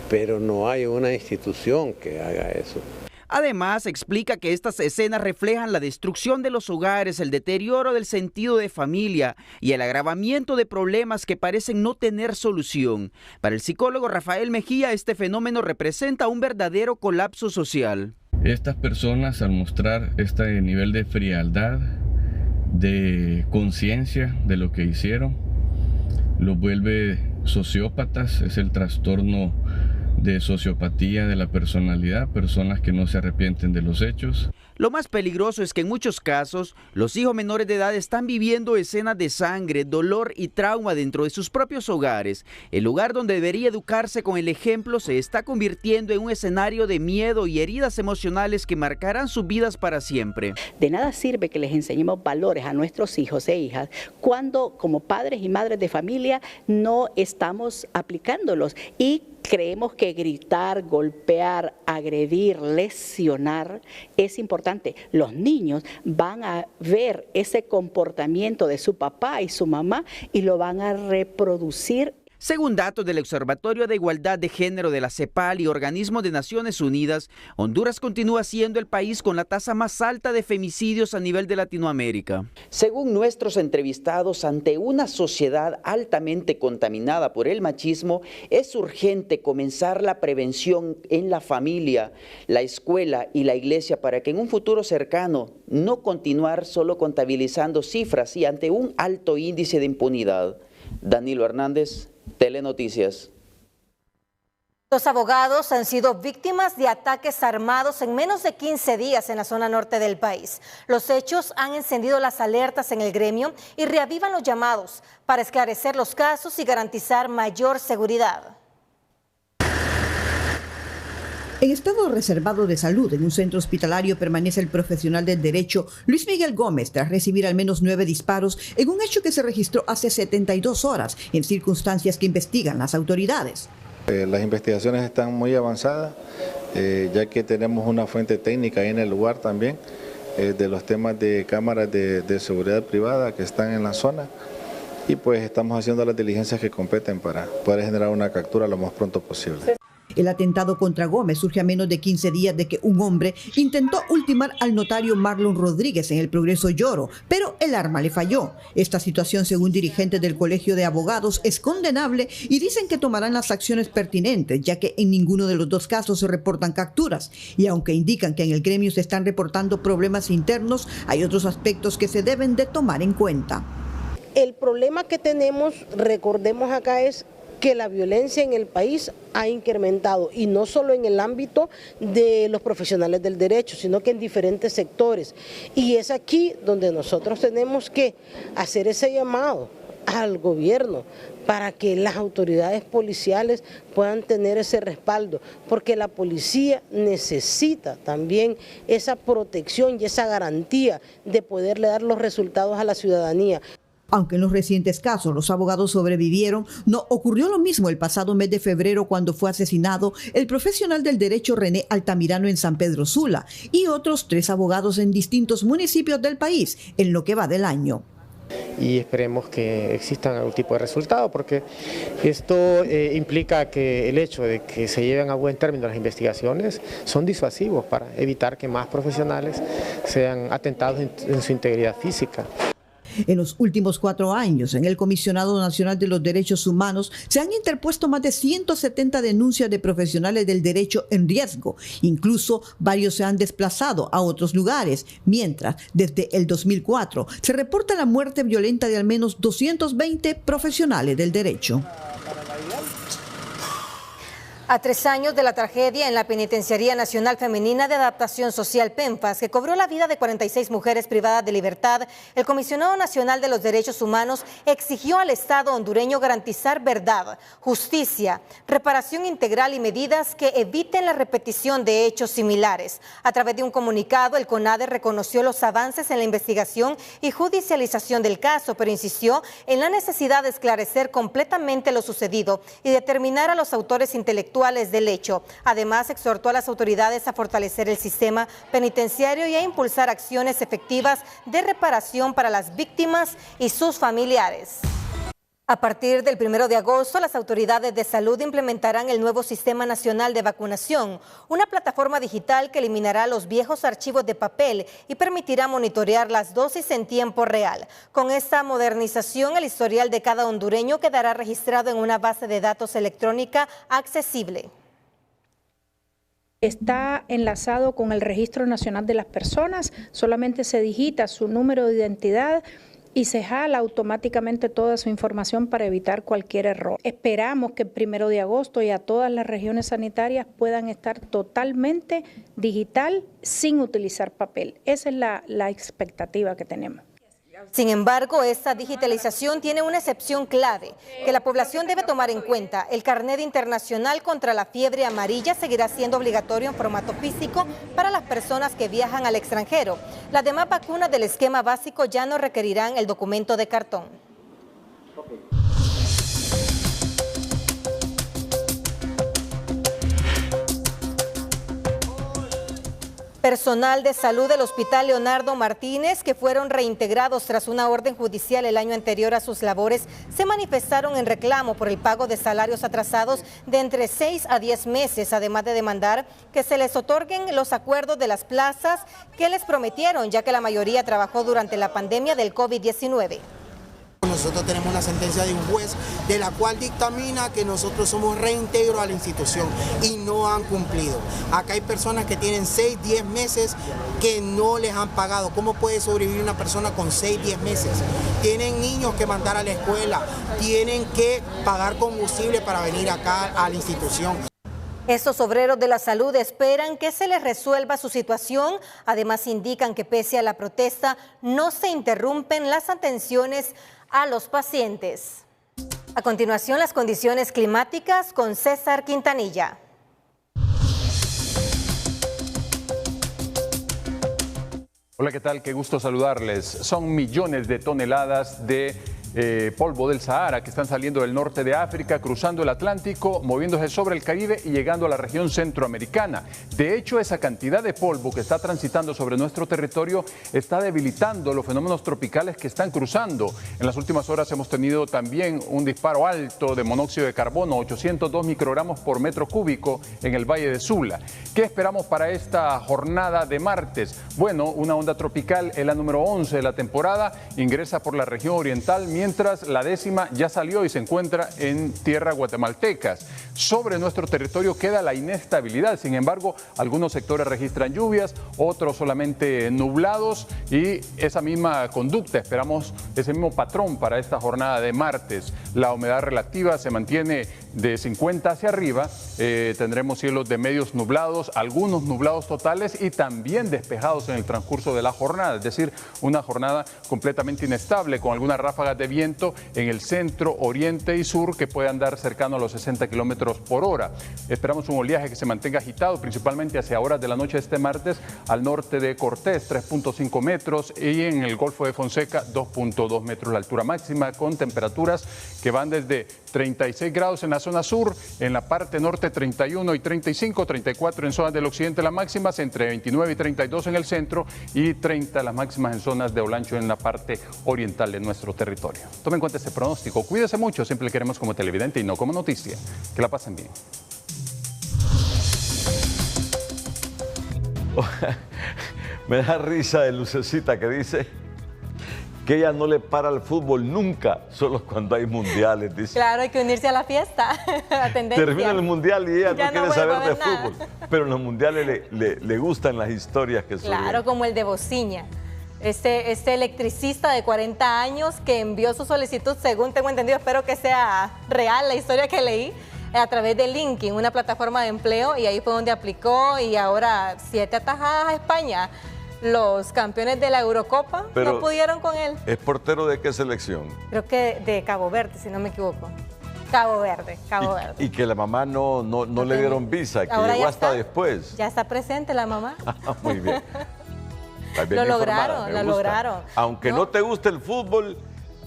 Pero no hay una institución que haga eso. Además, explica que estas escenas reflejan la destrucción de los hogares, el deterioro del sentido de familia y el agravamiento de problemas que parecen no tener solución. Para el psicólogo Rafael Mejía, este fenómeno representa un verdadero colapso social. Estas personas, al mostrar este nivel de frialdad, de conciencia de lo que hicieron, los vuelve sociópatas. Es el trastorno de sociopatía de la personalidad, personas que no se arrepienten de los hechos. Lo más peligroso es que en muchos casos los hijos menores de edad están viviendo escenas de sangre, dolor y trauma dentro de sus propios hogares. El lugar donde debería educarse con el ejemplo se está convirtiendo en un escenario de miedo y heridas emocionales que marcarán sus vidas para siempre. De nada sirve que les enseñemos valores a nuestros hijos e hijas cuando como padres y madres de familia no estamos aplicándolos y creemos que gritar, golpear, agredir, lesionar es importante. Los niños van a ver ese comportamiento de su papá y su mamá y lo van a reproducir. Según datos del Observatorio de Igualdad de Género de la CEPAL y organismos de Naciones Unidas, Honduras continúa siendo el país con la tasa más alta de femicidios a nivel de Latinoamérica. Según nuestros entrevistados, ante una sociedad altamente contaminada por el machismo, es urgente comenzar la prevención en la familia, la escuela y la iglesia para que en un futuro cercano no continuar solo contabilizando cifras y ante un alto índice de impunidad. Danilo Hernández, Telenoticias. Los abogados han sido víctimas de ataques armados en menos de 15 días en la zona norte del país. Los hechos han encendido las alertas en el gremio y reavivan los llamados para esclarecer los casos y garantizar mayor seguridad. En estado reservado de salud en un centro hospitalario permanece el profesional del derecho Luis Miguel Gómez tras recibir al menos 9 disparos en un hecho que se registró hace 72 horas en circunstancias que investigan las autoridades. Las investigaciones están muy avanzadas, ya que tenemos una fuente técnica ahí en el lugar también. de los temas de cámaras de seguridad privada que están en la zona, y pues estamos haciendo las diligencias que competen para poder generar una captura lo más pronto posible. El atentado contra Gómez surge a menos de 15 días de que un hombre intentó ultimar al notario Marlon Rodríguez en el Progreso Lloro, pero el arma le falló. Esta situación, según dirigentes del Colegio de Abogados, es condenable y dicen que tomarán las acciones pertinentes, ya que en ninguno de los dos casos se reportan capturas. Y aunque indican que en el gremio se están reportando problemas internos, hay otros aspectos que se deben de tomar en cuenta. El problema que tenemos, recordemos acá, es que la violencia en el país ha incrementado, y no solo en el ámbito de los profesionales del derecho, sino que en diferentes sectores. Y es aquí donde nosotros tenemos que hacer ese llamado al gobierno para que las autoridades policiales puedan tener ese respaldo, porque la policía necesita también esa protección y esa garantía de poderle dar los resultados a la ciudadanía. Aunque en los recientes casos los abogados sobrevivieron, no ocurrió lo mismo el pasado mes de febrero, cuando fue asesinado el profesional del derecho René Altamirano en San Pedro Sula y otros 3 abogados en distintos municipios del país en lo que va del año. Y esperemos que existan algún tipo de resultado, porque esto implica que el hecho de que se lleven a buen término las investigaciones son disuasivos para evitar que más profesionales sean atentados en su integridad física. En los últimos 4 años, en el Comisionado Nacional de los Derechos Humanos se han interpuesto más de 170 denuncias de profesionales del derecho en riesgo. Incluso varios se han desplazado a otros lugares, mientras desde el 2004 se reporta la muerte violenta de al menos 220 profesionales del derecho. A 3 años de la tragedia en la Penitenciaría Nacional Femenina de Adaptación Social PENFAS, que cobró la vida de 46 mujeres privadas de libertad, el Comisionado Nacional de los Derechos Humanos exigió al Estado hondureño garantizar verdad, justicia, reparación integral y medidas que eviten la repetición de hechos similares. A través de un comunicado, el CONADE reconoció los avances en la investigación y judicialización del caso, pero insistió en la necesidad de esclarecer completamente lo sucedido y determinar a los autores intelectuales del hecho. Además, exhortó a las autoridades a fortalecer el sistema penitenciario y a impulsar acciones efectivas de reparación para las víctimas y sus familiares. A partir del 1 de agosto, las autoridades de salud implementarán el nuevo Sistema Nacional de Vacunación, una plataforma digital que eliminará los viejos archivos de papel y permitirá monitorear las dosis en tiempo real. Con esta modernización, el historial de cada hondureño quedará registrado en una base de datos electrónica accesible. Está enlazado con el Registro Nacional de las Personas, solamente se digita su número de identidad y se jala automáticamente toda su información para evitar cualquier error. Esperamos que el 1 de agosto ya todas las regiones sanitarias puedan estar totalmente digital sin utilizar papel. Esa es la expectativa que tenemos. Sin embargo, esta digitalización tiene una excepción clave que la población debe tomar en cuenta. El carnet internacional contra la fiebre amarilla seguirá siendo obligatorio en formato físico para las personas que viajan al extranjero. Las demás vacunas del esquema básico ya no requerirán el documento de cartón. Personal de salud del Hospital Leonardo Martínez, que fueron reintegrados tras una orden judicial el año anterior a sus labores, se manifestaron en reclamo por el pago de salarios atrasados de entre 6 a 10 meses, además de demandar que se les otorguen los acuerdos de las plazas que les prometieron, ya que la mayoría trabajó durante la pandemia del COVID-19. Nosotros tenemos una sentencia de un juez de la cual dictamina que nosotros somos reintegro a la institución y no han cumplido. Acá hay personas que tienen 6, 10 meses que no les han pagado. ¿Cómo puede sobrevivir una persona con 6, 10 meses? Tienen niños que mandar a la escuela, tienen que pagar combustible para venir acá a la institución. Estos obreros de la salud esperan que se les resuelva su situación. Además, indican que pese a la protesta, no se interrumpen las atenciones a los pacientes. A continuación, las condiciones climáticas con César Quintanilla. Hola, ¿qué tal? Qué gusto saludarles. Son millones de toneladas de polvo del Sahara que están saliendo del norte de África, cruzando el Atlántico, moviéndose sobre el Caribe y llegando a la región centroamericana. De hecho, esa cantidad de polvo que está transitando sobre nuestro territorio está debilitando los fenómenos tropicales que están cruzando. En las últimas horas hemos tenido también un disparo alto de monóxido de carbono, 802 microgramos por metro cúbico en el Valle de Sula. ¿Qué esperamos para esta jornada de martes? Bueno, una onda tropical, es la número 11 de la temporada, ingresa por la región oriental, mientras la 10ª ya salió y se encuentra en tierras guatemaltecas. Sobre nuestro territorio queda la inestabilidad, sin embargo, algunos sectores registran lluvias, otros solamente nublados, y esa misma conducta, esperamos ese mismo patrón para esta jornada de martes. La humedad relativa se mantiene de 50 hacia arriba, tendremos cielos de medios nublados, algunos nublados totales y también despejados en el transcurso de la jornada, es decir, una jornada completamente inestable con algunas ráfagas de viento en el centro, oriente y sur que puedan dar cercano a los 60 kilómetros por hora. Esperamos un oleaje que se mantenga agitado, principalmente hacia horas de la noche de este martes, al norte de Cortés, 3.5 metros, y en el Golfo de Fonseca, 2.2 metros la altura máxima, con temperaturas que van desde 36 grados en la zona sur, en la parte norte 31 y 35, 34 en zonas del occidente las máximas, entre 29 y 32 en el centro y 30 las máximas en zonas de Olancho en la parte oriental de nuestro territorio. Tomen en cuenta este pronóstico, cuídese mucho, siempre le queremos como televidente y no como noticia. Que la pasen bien. Me da risa de Lucecita que dice que ella no le para al fútbol nunca, solo cuando hay mundiales, dice. Claro, hay que unirse a la fiesta, a tendencia. Termina el mundial y ella no quiere saber de nada. fútbol, pero en los mundiales le gustan las historias que surgen. Claro, como el de Bociña. Este electricista de 40 años que envió su solicitud, según tengo entendido, espero que sea real la historia que leí, a través de LinkedIn, una plataforma de empleo, y ahí fue donde aplicó, y ahora 7 atajadas a España. Los campeones de la Eurocopa Pero no pudieron con él. ¿Es portero de qué selección? Creo que de Cabo Verde, si no me equivoco. Cabo Verde. Y que la mamá no le dieron visa, que ahora llegó hasta está, después. Ya está presente la mamá. Muy bien. Lo lograron. Aunque no te guste el fútbol,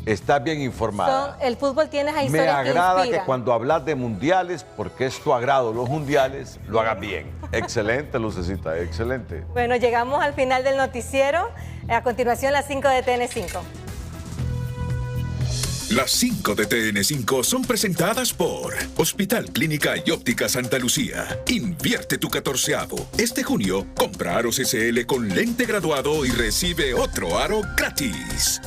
estás bien informada. El fútbol tiene esa Me historia que agrada inspira. que cuando hablas de mundiales, porque es tu agrado los mundiales, lo hagas bien. Excelente, Lucecita, excelente. Bueno, llegamos al final del noticiero. A continuación, las 5 de TN5. Las 5 de TN5 son presentadas por Hospital Clínica y Óptica Santa Lucía. Invierte tu 14avo. Este junio, compra aros SL con lente graduado y recibe otro aro gratis.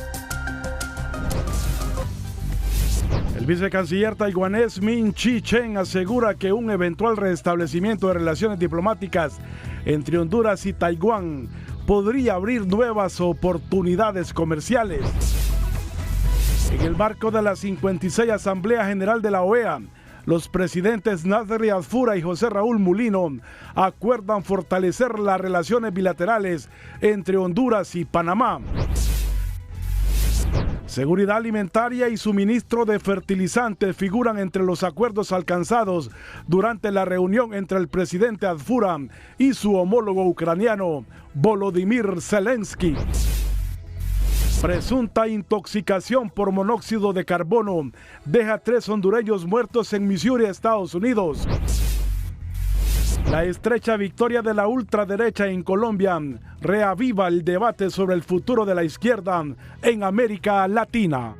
El vicecanciller taiwanés Min Chi-chen asegura que un eventual restablecimiento de relaciones diplomáticas entre Honduras y Taiwán podría abrir nuevas oportunidades comerciales. En el marco de la 56 Asamblea General de la OEA, los presidentes Nasri Adfura y José Raúl Mulino acuerdan fortalecer las relaciones bilaterales entre Honduras y Panamá. Seguridad alimentaria y suministro de fertilizantes figuran entre los acuerdos alcanzados durante la reunión entre el presidente Adfura y su homólogo ucraniano, Volodymyr Zelensky. Presunta intoxicación por monóxido de carbono deja 3 hondureños muertos en Missouri, Estados Unidos. La estrecha victoria de la ultraderecha en Colombia reaviva el debate sobre el futuro de la izquierda en América Latina.